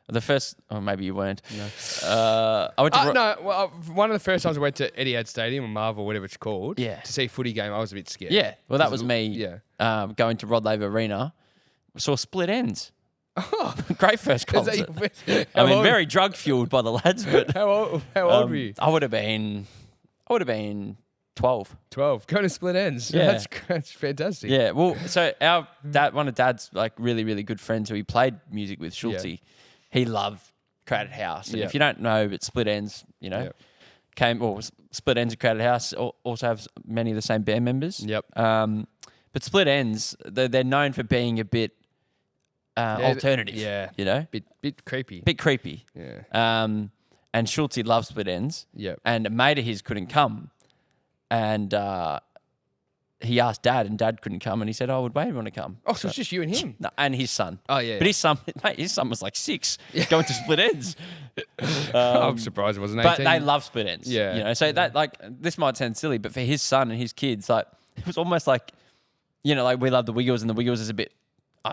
The first, or maybe you weren't. No. I went to. One of the first times I went to Etihad Stadium or Marvel, whatever it's called, Yeah. to see a footy game, I was a bit scared. Yeah, well, that was me. Yeah. Going to Rod Laver Arena, saw Split Ends. Great first concert. Very drug fueled by the lads, but How old were you? I would have been 12. 12. Going to Split Ends. Yeah. That's fantastic. Yeah, well, so one of Dad's like really, really good friends who he played music with, Schulte, he loved Crowded House. And if you don't know, but Split Ends, Split Ends and Crowded House also have many of the same band members. Yep. But Split Ends, they're known for being a bit alternative. Yeah. Bit creepy. Bit creepy. Yeah. And Schulte loves Split Ends. Yep. And a mate of his couldn't come. And he asked Dad, and Dad couldn't come. And he said, "Oh, would Wade want to come?" Oh, so it's just you and him? No, and his son. Oh, yeah. But his son was like 6 going to Split Ends. I'm surprised it wasn't 18. But they love Split Ends. Yeah. So that, this might sound silly, but for his son and his kids, it was almost like, we love the Wiggles, and the Wiggles is a bit,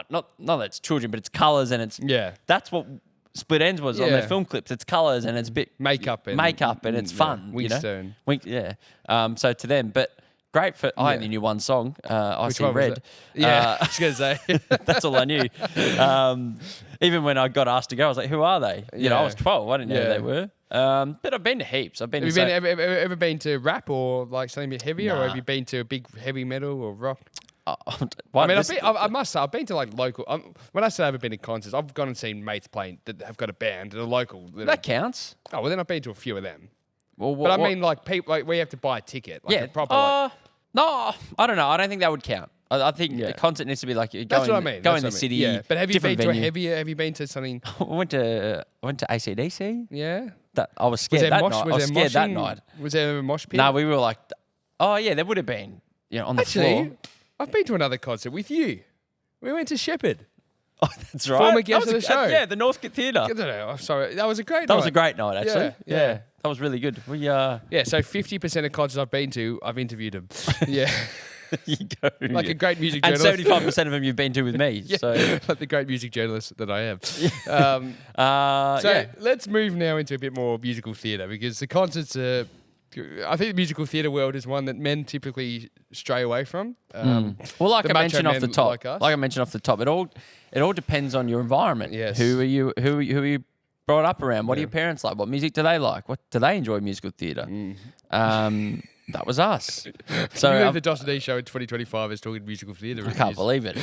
not that it's children, but it's colours, and it's, that's what Split Ends was on their film clips. It's colours, and it's a bit makeup, and it's fun. Wingstone. So to them, but great for, I only knew one song, I See Red. Yeah, I was going to say. That's all I knew. Even when I got asked to go, I was like, who are they? I was 12. I didn't know who they were. But I've been to heaps. Have you ever been to rap or like something a bit heavier, or have you been to a big heavy metal or rock? I mean, I must say, I've been to like local. When I say I've been to concerts, I've gone and seen mates playing that have got a band at a local. That counts. Oh well, then I've been to a few of them. Well, But I mean, like people, like we have to buy a ticket. Like yeah. a proper. Like, No, I don't know. I don't think that would count. I think a concert needs to be like that's what I mean. Go in the city. Yeah. But have you been venue. to have you been to something? I went to AC/DC. Yeah. I was scared that night. I was scared that night. Was there a mosh pit? No, we were like, oh yeah, there would have been. On the floor. I've been to another concert with you. We went to Shepherd. Oh, that's right. Former guest of the show. Yeah, the Northcote Theatre. I don't know. I'm sorry. That was a great night. That was a great night, actually. Yeah. That was really good. Yeah, so 50% of concerts I've been to, I've interviewed them. Yeah. You go. Like a great music and journalist. 75% of them you've been to with me. Yeah, So like the great music journalist that I am. So let's move now into a bit more musical theatre, because the concerts are... I think the musical theatre world is one that men typically stray away from. Well, like I mentioned off the top, it all depends on your environment. Yes. Who are you brought up around? What are your parents like? What music do they like? What do they enjoy musical theatre? That was us. So the dos&d show in 2025 is talking musical theatre. I can't believe it.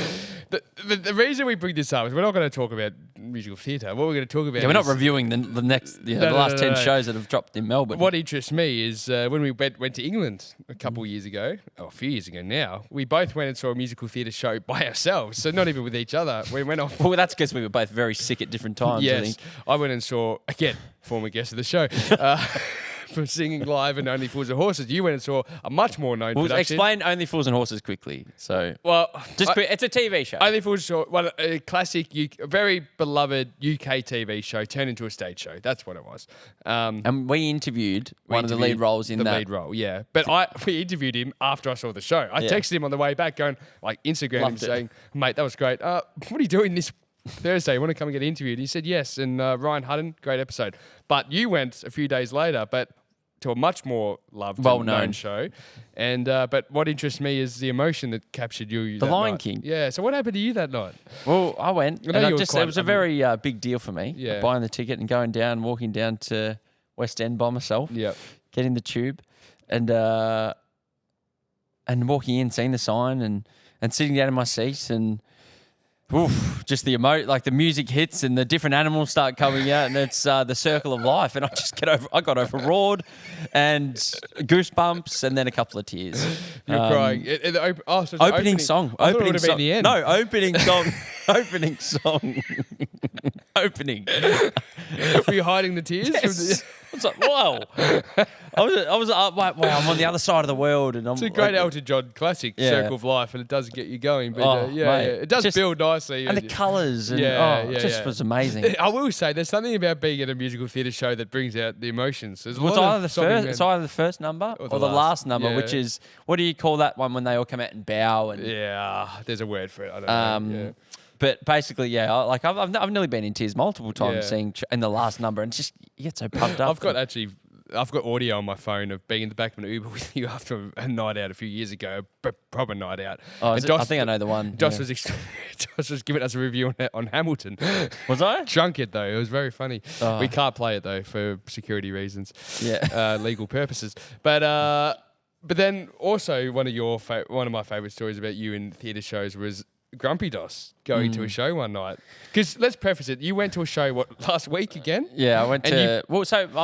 The reason we bring this up is we're not going to talk about musical theatre. What we're going to talk about we're not reviewing the next the last 10 shows that have dropped in Melbourne. What interests me is when we went to England a couple of years ago, or a few years ago now, we both went and saw a musical theatre show by ourselves, so not even with each other. We went off. Well, that's because we were both very sick at different times. Yes, I think. I went and saw, again, former guest of the show. For singing live and Only Fools and Horses. You went and saw a much more known production. Explain Only Fools and Horses quickly. So, it's a TV show. Only Fools and Horses, a classic, a very beloved UK TV show turned into a stage show. That's what it was. And we interviewed one of the lead roles in that. The lead role, yeah. But we interviewed him after I saw the show. I texted him on the way back going, like, Instagram him saying, mate, that was great. What are you doing this Thursday? You want to come and get interviewed? He said yes. And Ryan Hutton, great episode. But you went a few days later, but to a much more loved, well-known show. And but what interests me is the emotion that captured you. The Lion night. King. Yeah. So what happened to you that night? Well, I went. And it was a very big deal for me. Yeah. Buying the ticket and walking down to West End by myself. Yeah. Getting the tube, and walking in, seeing the sign, and sitting down in my seat and. Oof, just the like the music hits and the different animals start coming out, and it's the circle of life, and I got overawed and goosebumps and then a couple of tears. You're crying. Opening song. Opening song. The end. No, opening song. Opening song. Opening. Were you hiding the tears? Yes. It's like, whoa. I was wow, I'm on the other side of the world. And it's a great Elton John classic, Circle of Life, and it does get you going. But it does build nicely. And the colours. And it just was amazing. I will say, there's something about being at a musical theatre show that brings out the emotions. It's either the first number or the last number, which is, what do you call that one when they all come out and bow? And there's a word for it. I don't know. But basically, I've nearly been in tears multiple times seeing in the last number, and just you get so pumped up. I've got audio on my phone of being in the back of an Uber with you after a night out a few years ago, a proper night out. Oh, I think I know the one. Josh was giving us a review on Hamilton. Was I? Drunk it though. It was very funny. Oh. We can't play it though for security reasons. Yeah. Legal purposes. But then also one of my favourite stories about you in theatre shows was Grumpy Dos going to a show one night. Because let's preface it, you went to a show, last week again? Yeah, I went to...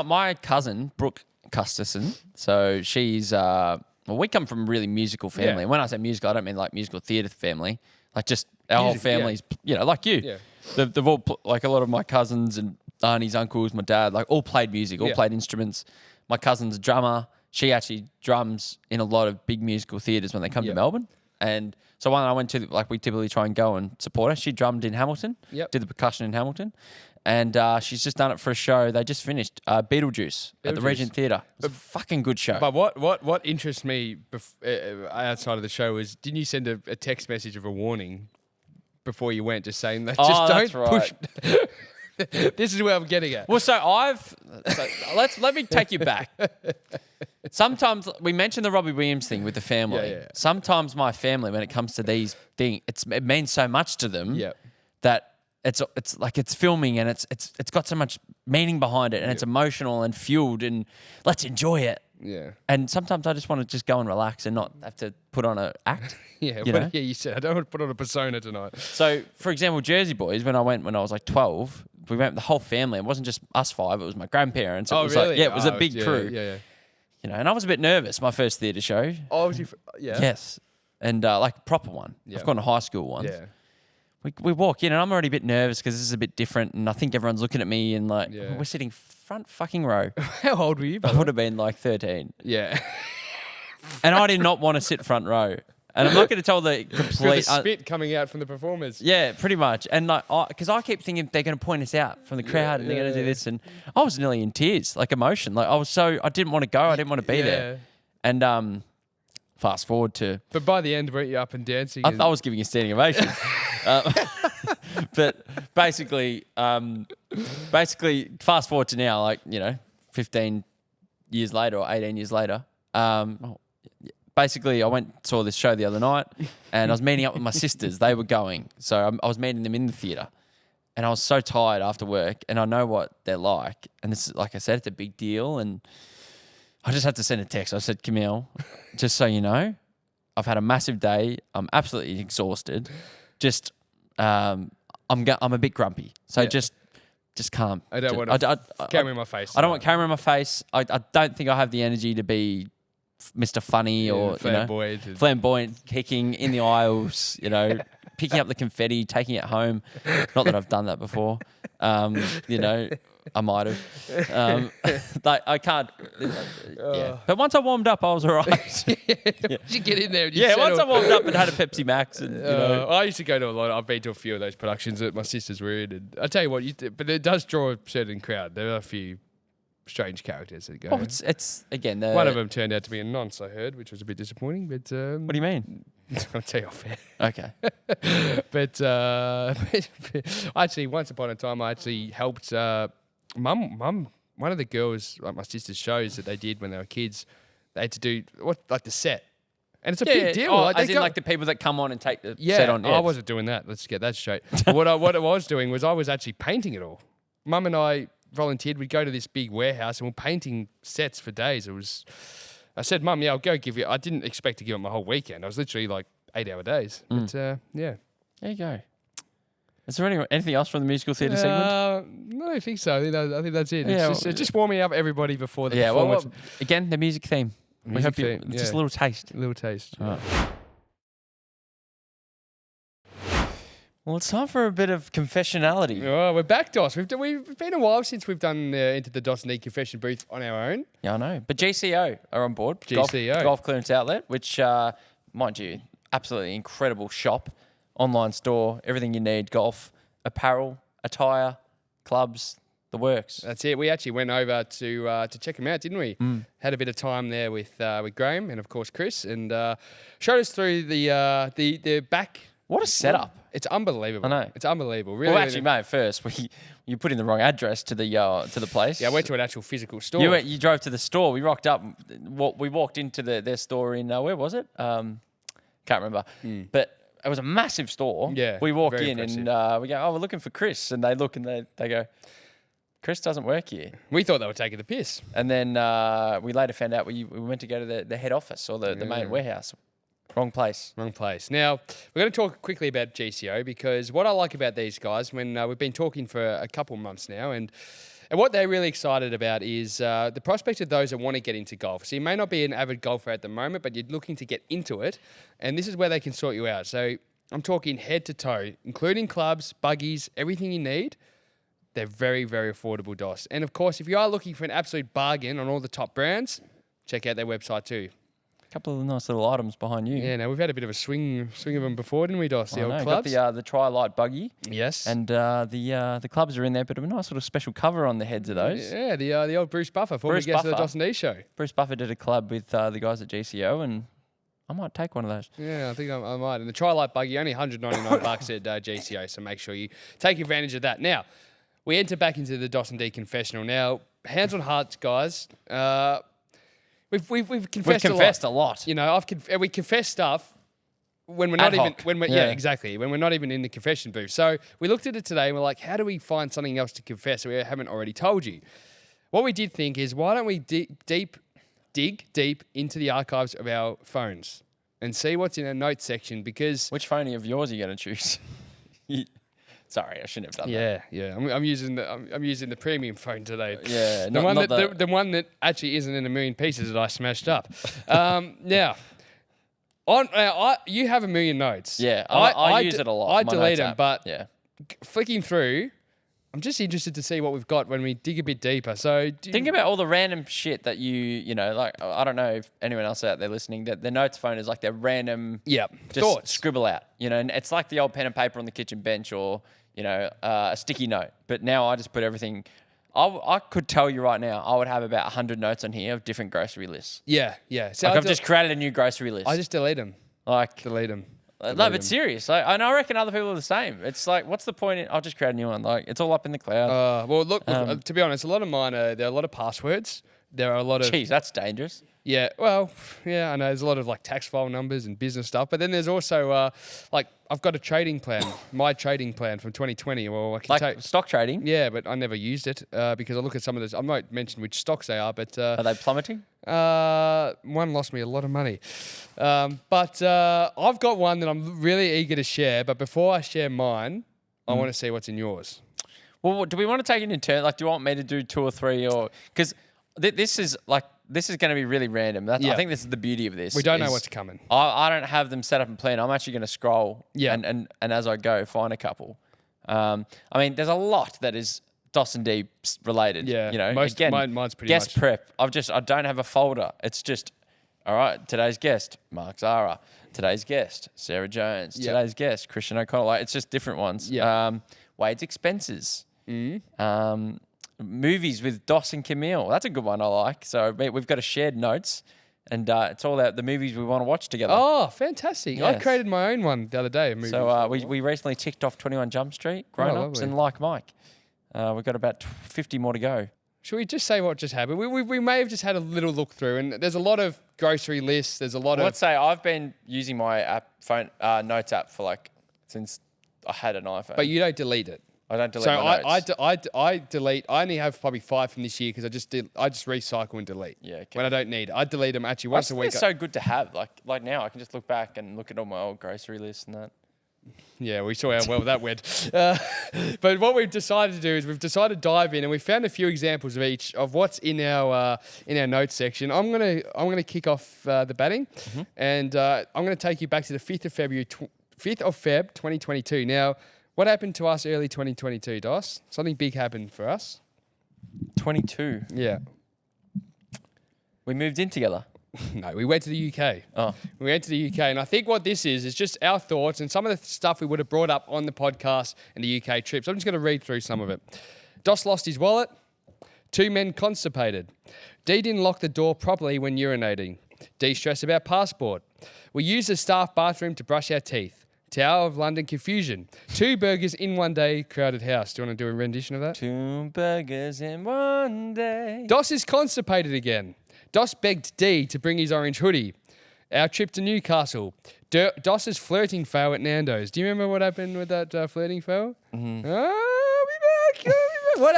my cousin, Brooke Custerson, so she's... we come from a really musical family. And when I say musical, I don't mean like musical theatre family. Like just our whole family's, like you. Yeah. They've all, like a lot of my cousins and aunties, uncles, my dad, like all played music, all played instruments. My cousin's a drummer. She actually drums in a lot of big musical theatres when they come to Melbourne. And so one I went to, like we typically try and go and support her. She drummed in Hamilton, did the percussion in Hamilton, and she's just done it for a show. They just finished Beetlejuice at the Regent Theatre. It's a fucking good show. But what interests me outside of the show is, didn't you send a text message of a warning before you went, just saying that don't push... This is where I'm getting at. Well, let me take you back. Sometimes we mentioned the Robbie Williams thing with the family. Yeah. Sometimes my family, when it comes to these things, it means so much to them that it's like it's filming and it's got so much meaning behind it, and it's emotional and fueled, and let's enjoy it. Yeah. And sometimes I just want to just go and relax and not have to put on an act. Yeah. You know? Yeah. You said I don't want to put on a persona tonight. So, for example, Jersey Boys, when I was like 12, we went with the whole family. It wasn't just us 5, it was my grandparents. It was really? like, yeah, it was a big crew. Yeah. You know, and I was a bit nervous, my first theatre show. Oh, was you? Yeah. Yes. And like a proper one. Yeah. I've gone to high school once. Yeah. We walk in and I'm already a bit nervous because this is a bit different and I think everyone's looking at me and like, Yeah. we're sitting front fucking row. How old were you? I would have been like 13. Yeah. And I did not want to sit front row. And I'm not going to tell the Got the complete... spit coming out from the performers. Yeah, pretty much. And like, because I keep thinking they're going to point us out from the crowd and they're going to do this. And I was nearly in tears, like emotion. Like I didn't want to go. I didn't want to be there. And fast forward to... But by the end, weren't you up and dancing? I was giving a standing ovation. But basically, fast forward to now, like, 15 years later or 18 years later, basically I saw this show the other night and I was meeting up with my sisters. They were going. So I was meeting them in the theatre and I was so tired after work and I know what they're like. And this is, like I said, it's a big deal. And I just had to send a text. I said, Camille, just so you know, I've had a massive day. I'm absolutely exhausted. Just... I'm a bit grumpy, so just calm. I don't want camera in my face. I don't want camera in my face. I don't think I have the energy to be Mr. Funny or flamboyant, kicking in the aisles. Picking up the confetti, taking it home. Not that I've done that before. I might have. I can't. Yeah. But once I warmed up, I was all right. You get in there. And once I warmed up and had a Pepsi Max. And, I used to go to a lot. I've been to a few of those productions that my sisters were in. And I tell you what, but it does draw a certain crowd. There are a few strange characters that go. Oh, it's again. One of them turned out to be a nonce, I heard, which was a bit disappointing. But what do you mean? I'll tell you off air. Okay. But actually, once upon a time, I actually helped mum. One of the girls, like my sister's shows that they did when they were kids, they had to do the set. And it's a big deal. As in the people that come on and take the set on. I wasn't doing that. Let's get that straight. what I was doing was I was actually painting it all. Mum and I volunteered. We'd go to this big warehouse and we're painting sets for days. I said, Mum, I'll go give you. I didn't expect to give it my whole weekend. I was literally like 8-hour days. But yeah. There you go. Is there anything else from the musical theatre segment? No, I don't think so. I think that's it. Yeah, it's just warming up everybody before the performance. Again, the music theme. We hope just a little taste. A little taste. All right. Well, it's time for a bit of confessionality. Oh, we're back, Dos. We've been a while since we've done into the dos&d confession booth on our own. Yeah, I know. But GCO are on board. GCO. Golf Clearance Outlet, which, mind you, absolutely incredible shop, online store, everything you need, golf, apparel, attire, clubs, the works. That's it. We actually went over to check them out, didn't we? Had a bit of time there with Graham and, of course, Chris, and showed us through the back. What a setup. It's unbelievable. I know. It's unbelievable. Really. Well, actually, mate, first, you put in the wrong address to the place. Yeah, I went to an actual physical store. You drove to the store. We rocked up. We walked into their store in, where was it? Can't remember. But it was a massive store. Yeah, we walk in impressive. and we go, oh, we're looking for Chris. And they look and they go, Chris doesn't work here. We thought they were taking the piss. And then we later found out we went to go to the head office or the main warehouse. Wrong place. Wrong place. Now, we're going to talk quickly about GCO because what I like about these guys, when we've been talking for a couple months now, and what they're really excited about is the prospect of those that want to get into golf. So you may not be an avid golfer at the moment, but you're looking to get into it, and this is where they can sort you out. So I'm talking head to toe, including clubs, buggies, everything you need. They're very, very affordable, Dos. And of course, if you are looking for an absolute bargain on all the top brands, check out their website too. Couple of nice little items behind you. Yeah, now we've had a bit of a swing of them before, didn't we, Dos? The old clubs. clubs. Got the Tri-Light buggy. Yes. And the clubs are in there, but a nice little special cover on the heads of those. Yeah, the old Bruce Buffer, former guest of the dos&d show. Bruce Buffer did a collab with the guys at GCO, and I might take one of those. Yeah, I think I might. And the Tri-Light buggy, only $199 at GCO, so make sure you take advantage of that. Now, we enter back into the dos&d confessional. Now, hands on hearts, guys. We've confessed a lot. You know, we confess stuff when we're not even when we're not even in the confession booth. So we looked at it today and we're like, how do we find something else to confess that we haven't already told you? What we did think is, why don't we deep dig deep into the archives of our phones and see what's in our notes section because Which phone of yours are you going to choose? Sorry, I shouldn't have done that. yeah. I'm using the premium phone today. Yeah, the one that actually isn't in a million pieces that I smashed up. Now, you have a million notes. Yeah, I use it a lot. I my delete notes them, app. but yeah. flicking through, I'm just interested to see what we've got when we dig a bit deeper. So Think about all the random shit that you know, like, I don't know if anyone else out there listening, that their notes phone is like their random just thoughts. scribble out, you know, and it's like the old pen and paper on the kitchen bench or, you know, a sticky note. But now I just put everything. I could tell you right now, I would have about 100 notes on here of different grocery lists. Yeah. So Like I've just created a new grocery list. I just delete them. Delete them. No, but serious. And I reckon other people are the same. It's like, what's the point? I'll just create a new one. Like, it's all up in the cloud. Well, look, to be honest, a lot of mine there are a lot of passwords. There are a lot of... Jeez, that's dangerous. Yeah, well, yeah, I know. There's a lot of like tax file numbers and business stuff. But then there's also like I've got a trading plan, my trading plan from 2020. Well, I can like stock trading? Yeah, but I never used it because I look at some of those. I might mention which stocks they are, but... Are they plummeting? One lost me a lot of money. But I've got one that I'm really eager to share. But before I share mine, I want to see what's in yours. Well, do we want to take it in turn? Like, do you want me to do 2 or 3 or... Because this is going to be really random. I think this is the beauty of this. We don't know what's coming. I don't have them set up and planned. I'm actually going to scroll and as I go, find a couple. I mean, there's a lot that is dos&d related. Yeah, you know, mine's pretty guest much. prep. I don't have a folder. It's just, all right, today's guest, Mark Zara. Today's guest, Sarah Jones. Yep. Today's guest, Christian O'Connell. Like, it's just different ones. Yeah. Wade's expenses. Movies with Dos and Camille. That's a good one I like. So we've got a shared notes and it's all about the movies we want to watch together. Oh, fantastic. Yes. I created my own one the other day. So we recently ticked off 21 Jump Street, Grown Ups, and Like Mike. We've got about 50 more to go. Should we just say what just happened? We may have just had a little look through, and there's a lot of grocery lists. There's a lot of... Let's say I've been using my notes app for since I had an iPhone. But you don't delete it. I don't delete my notes. I delete. I only have probably 5 from this year because I just recycle and delete. Yeah, okay. When I don't need it. I delete them actually once a week. It's so good to have. Like now I can just look back and look at all my old grocery lists and that. Yeah, we saw how well that went. But what we've decided to do is we've decided to dive in, and we found a few examples of each of what's in our notes section. I'm gonna kick off the batting, and I'm gonna take you back to the 5th of February, 5th of Feb, 2022. Now, what happened to us early 2022, Dos? Something big happened for us. 22. Yeah. We moved in together. No, we went to the UK. Oh. We went to the UK, and I think what this is just our thoughts and some of the stuff we would have brought up on the podcast and the UK trip. So I'm just going to read through some of it. Dos lost his wallet. 2 men constipated. D didn't lock the door properly when urinating. D stressed about passport. We used the staff bathroom to brush our teeth. Tower of London confusion. 2 burgers in one day, crowded house. Do you want to do a rendition of that? 2 burgers in one day. Dos is constipated again. Dos begged D to bring his orange hoodie. Our trip to Newcastle. Dos's flirting fail at Nando's. Do you remember what happened with that flirting fail? Mm-hmm. Oh, I'll be back. What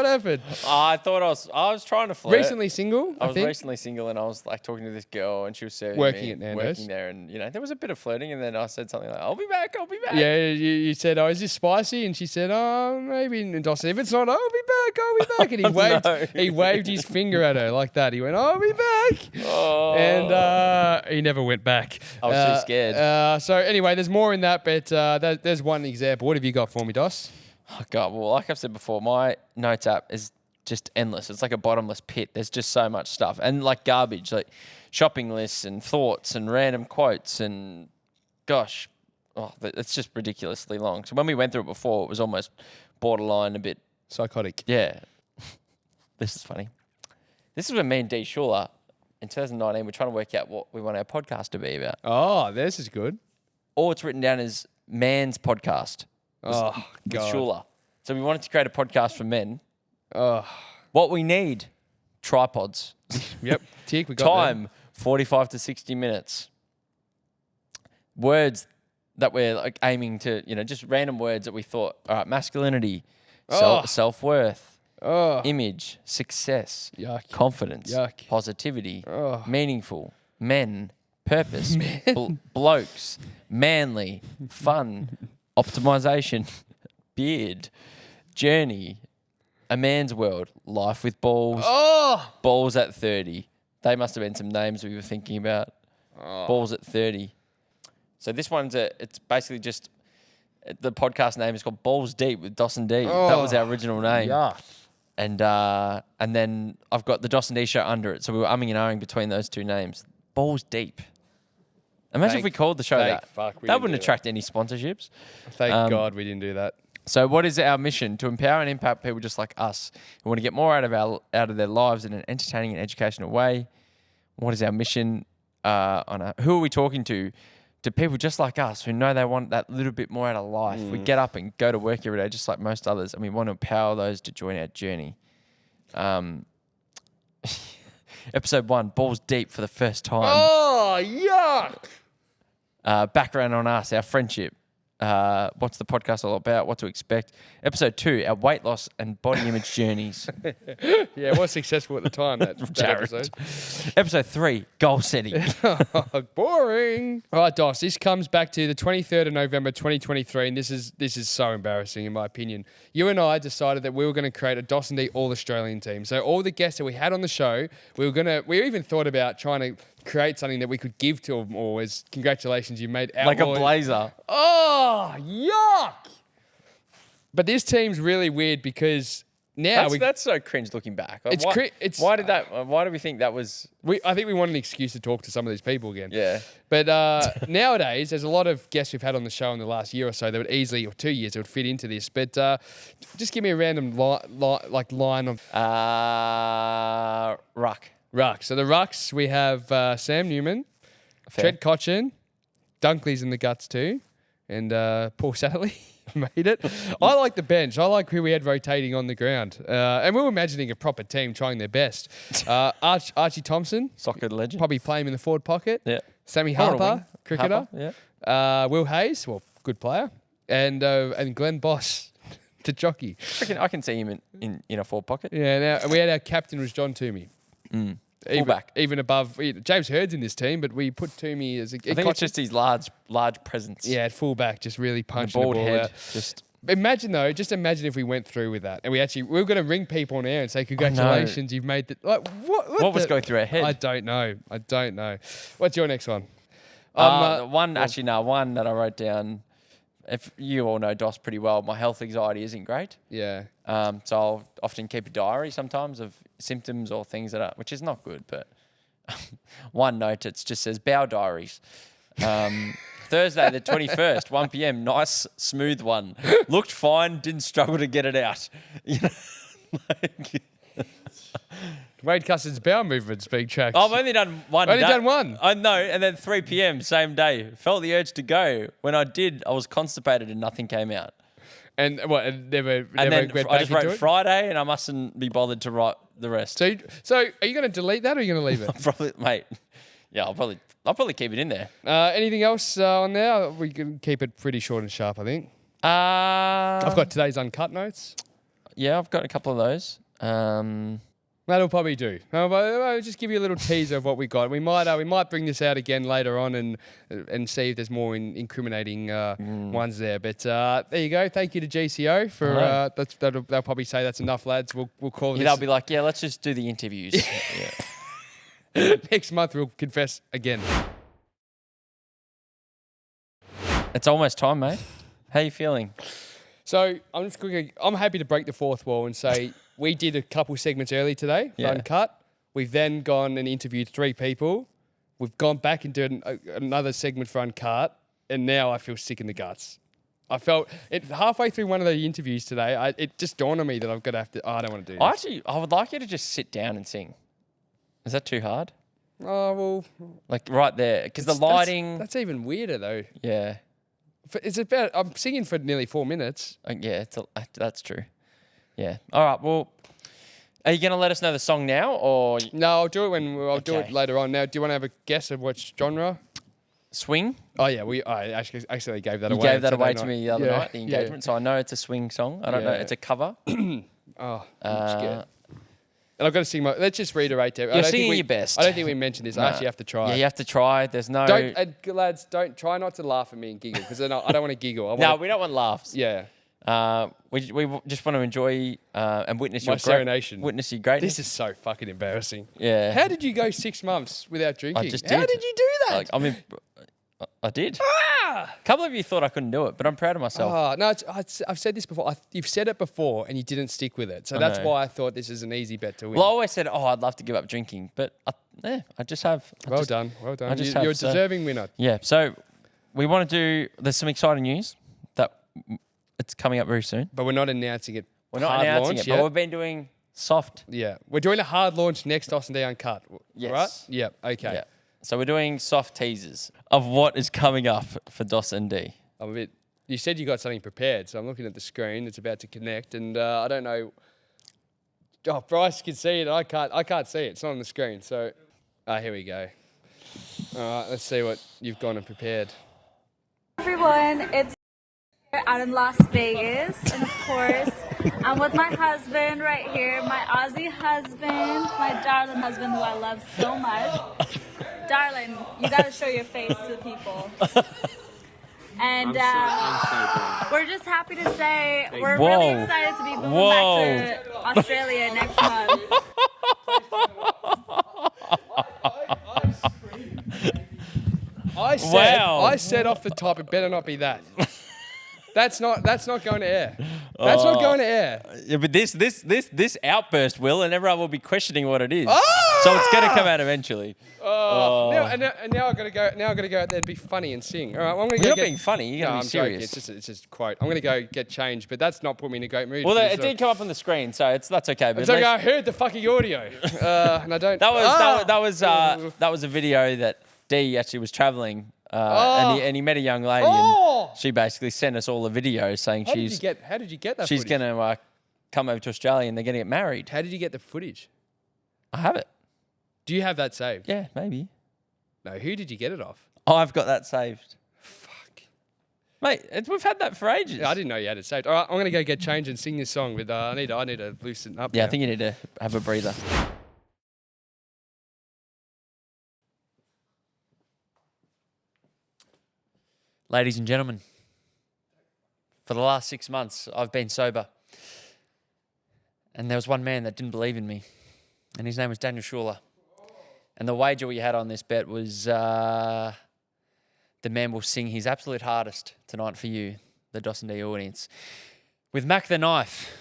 happened? I thought I was trying to flirt. Recently single, I was recently single, and I was talking to this girl, and she was working at Nando's. working there, and there was a bit of flirting, and then I said something like, "I'll be back." Yeah, you said, "Oh, is this spicy?" And she said, "Oh, maybe." And Dos said, "If it's not, I'll be back." And he waved his finger at her like that. He went, "I'll be back," and he never went back. I was too scared. So anyway, there's more in that, but there's one example. What have you got for me, Dos? Oh God! Well, like I've said before, my notes app is just endless. It's like a bottomless pit. There's just so much stuff, and like garbage, like shopping lists and thoughts and random quotes, and gosh, it's just ridiculously long. So when we went through it before, it was almost borderline a bit psychotic. Yeah. This is funny. This is when me and D Schuler in 2019 we're trying to work out what we want our podcast to be about. Oh, this is good. All it's written down is Man's Podcast. With Schuler. So we wanted to create a podcast for men. What we need, tripods. Yep. Tick, we got Time, 45 to 60 minutes. Words that we're aiming to, just random words that we thought, all right, masculinity, self-worth, Oh, image, success, yuck. confidence, Yuck. positivity, Oh. meaningful, men, purpose, blokes, manly, fun, optimization, beard, journey, a man's world, life with balls, Oh. balls at 30. They must have been some names we were thinking about. Balls at 30. So this one's it's basically just, the podcast name is called Balls Deep with dos&d. That was our original name. Yuck. And then I've got the dos&d show under it. So we were umming and ahhing between those two names. Balls Deep. Imagine if we called the show that. That wouldn't attract any sponsorships. Thank God we didn't do that. So what is our mission? To empower and impact people just like us who want to get more out of their lives in an entertaining and educational way. What is our mission? Who are we talking to? To people just like us who know they want that little bit more out of life. We get up and go to work every day just like most others, and we want to empower those to join our journey. Episode 1, Balls Deep for the first time. Oh, yuck. Background on us, our friendship. What's the podcast all about? What to expect? Episode 2, our weight loss and body image journeys. Yeah, it was successful at the time, that episode. Episode 3, goal setting. Boring. All right, Dos, this comes back to the 23rd of November 2023, and this is so embarrassing in my opinion. You and I decided that we were going to create a dos&d All-Australian team. So all the guests that we had on the show, we even thought about trying to create something that we could give to them all as congratulations, you made our Like a blazer. Oh, yuck. But this team's really weird because now that's so cringe looking back. Why why do we think that was? I think we want an excuse to talk to some of these people again. Yeah. But nowadays, there's a lot of guests we've had on the show in the last year or so that would easily, or 2 years, that would fit into this. But just give me a random line of Ruck. Ruck. So the Rucks, we have Sam Newman, Fair. Trent Cotchin, Dunkley's in the guts too, and Paul Satterley made it. I like the bench. I like who we had rotating on the ground. And we were imagining a proper team trying their best. Archie Thompson. Soccer legend. Probably play him in the forward pocket. Yeah. Sammy Hold on, Harper, cricketer. Harper, yeah. Will Hayes, well, good player. And Glenn Boss, to jockey. I can see him in a forward pocket. Yeah, now we had our captain was John Toomey. Fullback. Even above James Hurd's in this team, but we put Toomey as a. I think it's just his large presence. Yeah, at fullback, just really punching bald the ball head. out. Just Imagine if we went through with that and we were going to ring people on air and say congratulations, you've made the what was going through our head? I don't know. What's your next one? One that I wrote down. If you all know Dos pretty well, my health anxiety isn't great. Yeah. So I'll often keep a diary sometimes of symptoms or things which is not good. But one note, it just says bowel diaries. Thursday the 21st, 1 p.m. Nice, smooth one. Looked fine, didn't struggle to get it out. You know, Wade Custard's bowel movements being tracked. I've only done one. Done one? I know, and then 3 p.m. same day. Felt the urge to go. When I did, I was constipated and nothing came out. And what? And never And then went I back just into wrote it? Friday, and I mustn't be bothered to write the rest. So are you going to delete that or are you going to leave it? Probably, mate. Yeah, I'll probably keep it in there. Anything else on there? We can keep it pretty short and sharp, I think. I've got today's uncut notes. Yeah, I've got a couple of those. That'll probably do. I'll just give you a little teaser of what we got. We might bring this out again later on and see if there's more incriminating ones there. But there you go. Thank you to GCO for they'll probably say that's enough, lads. We'll call this. They'll be like, yeah, let's just do the interviews. Yeah. Next month we'll confess again. It's almost time, mate. How you feeling? So I'm happy to break the fourth wall and say we did a couple segments early today, for Uncut. We've then gone and interviewed 3 people. We've gone back and done another segment for Uncut, and now I feel sick in the guts. I felt it halfway through one of the interviews today. It just dawned on me that I've got to have to. I don't want to do this. I would like you to just sit down and sing. Is that too hard? Oh well, like right there, because the lighting. That's even weirder though. Yeah. It's about. I'm singing for nearly 4 minutes. Yeah, that's true. Yeah. All right. Well, are you going to let us know the song now, or no? I'll do it do it later on. Now, do you want to have a guess of which genre? Swing. Oh yeah, I actually gave that away. You gave that away to me the other night, the engagement. So I know it's a swing song. I don't know. It's a cover. Oh, I'm scared. And I've got to sing my. Let's just reiterate there. You're singing your best. I don't think we mentioned this. I actually have to try. Yeah, you have to try. There's no. Lads, don't try not to laugh at me and giggle because I don't want to giggle. No, we don't want laughs. Yeah. We just want to enjoy and witness My serenation. Witness your greatness. This is so fucking embarrassing. Yeah. How did you go 6 months without drinking? I just How did. did you do that? Like, I mean, I did. Ah! A couple of you thought I couldn't do it, but I'm proud of myself. Oh, no, I've said this before. You've said it before and you didn't stick with it. So that's why I thought this is an easy bet to win. Well, I always said, I'd love to give up drinking, but I just have. Well done. You're a deserving winner. Yeah, so we want to do, there's some exciting news that it's coming up very soon. But we're not announcing it. We're not announcing it, but we've been doing soft. Yeah. We're doing a hard launch next D Uncut. Yes. Right? Yeah. Okay. Yeah. So we're doing soft teasers of what is coming up for dos&d. I'm a bit. You said you got something prepared, so I'm looking at the screen. It's about to connect, and I don't know. Oh, Bryce can see it. I can't see it. It's not on the screen. So, here we go. All right. Let's see what you've gone and prepared. Everyone, it's out in Las Vegas, and of course, I'm with my husband right here, my Aussie husband, my darling husband who I love so much. Darling, you gotta show your face to people. And we're just happy to say we're really excited to be moving back to Australia next month. I said off the top, it better not be that. That's not going to air. That's not going to air. Yeah, but this outburst will, and everyone will be questioning what it is. So it's going to come out eventually. Now I got to go. Now I got to go out there and be funny and sing. All right, well, I'm going to You're go. not being funny. You're going to be serious. It's just a quote. I'm going to go get changed, but that's not put me in a great mood. Well, it did come up on the screen, so that's okay. But it's okay. I heard the fucking audio, and I don't. That was a video that D actually was traveling. And he met a young lady, and she basically sent us all a video saying how did you get that? She's going to come over to Australia, and they're going to get married. How did you get the footage? I have it. Do you have that saved? Yeah, maybe. No, who did you get it off? I've got that saved. Fuck. Mate, we've had that for ages. Yeah, I didn't know you had it saved. All right, I'm going to go get changed and sing this song, but I need to loosen up. Yeah, now. I think you need to have a breather. Ladies and gentlemen, for the last 6 months, I've been sober. And there was one man that didn't believe in me, and his name was Daniel Schuler. And the wager we had on this bet was the man will sing his absolute hardest tonight for you, the dos&d audience, with Mac the Knife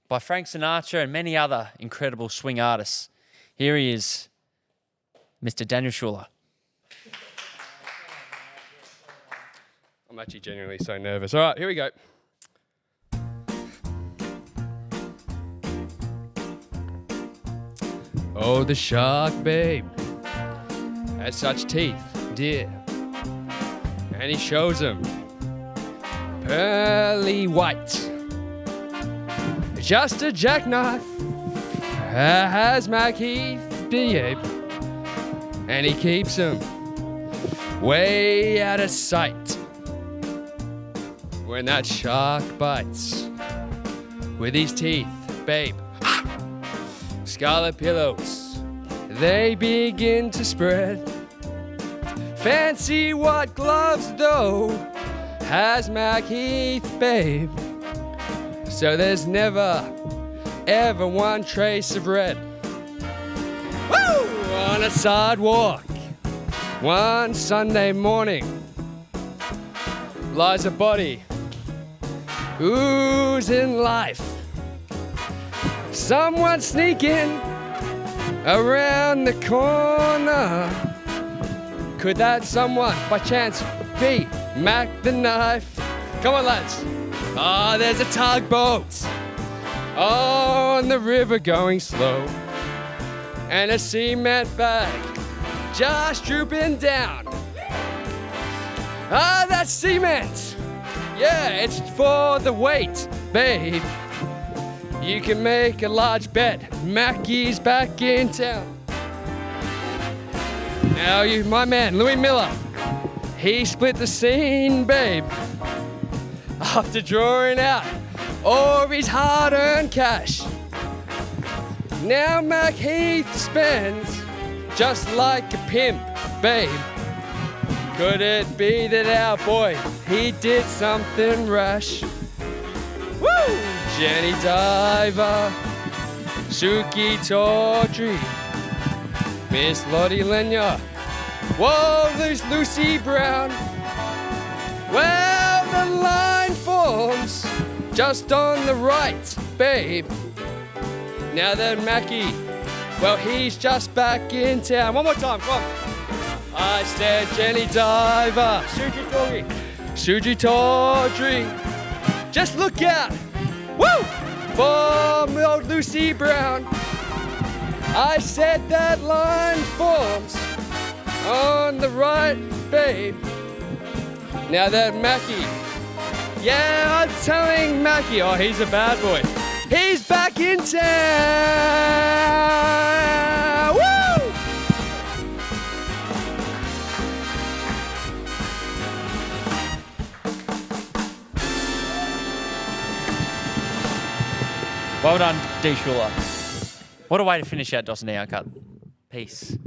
by Frank Sinatra and many other incredible swing artists. Here he is, Mr. Daniel Schuler. I'm actually genuinely so nervous. All right, here we go. Oh, the shark, babe, has such teeth, dear. And he shows them pearly white. Just a jackknife has Mac Heath, babe. And he keeps them way out of sight. When that shark bites with his teeth, babe, scarlet pillows, they begin to spread. Fancy what gloves, though, has Mac Heath, babe. So there's never, ever one trace of red. Woo! On a sidewalk, one Sunday morning, lies a body oozing life. Someone sneaking around the corner. Could that someone by chance be Mac the Knife? Come on, lads. Ah, there's a tugboat on the river going slow, and a cement bag just drooping down. Ah, that's cement. Yeah, it's for the weight, babe. You can make a large bet. Mackie's back in town. Now my man, Louis Miller, he split the scene, babe. After drawing out all his hard-earned cash. Now Mac Heath spends just like a pimp, babe. Could it be that our boy, he did something rash? Woo! Jenny Diver, Suki Tawdry, Miss Lottie Lenya. Whoa, there's Lucy Brown. Well, the line forms just on the right, babe. Now then, Mackie, well, he's just back in town. One more time, come on. I said Jenny Diver, Suji Tawdry. Just look out, woo, for old Lucy Brown. I said that line forms on the right, babe. Now that Mackie, yeah, I'm telling Mackie, oh, he's a bad boy. He's back in town. Woo! Well done, D. Schuler. What a way to finish out dos&d Uncut. Peace.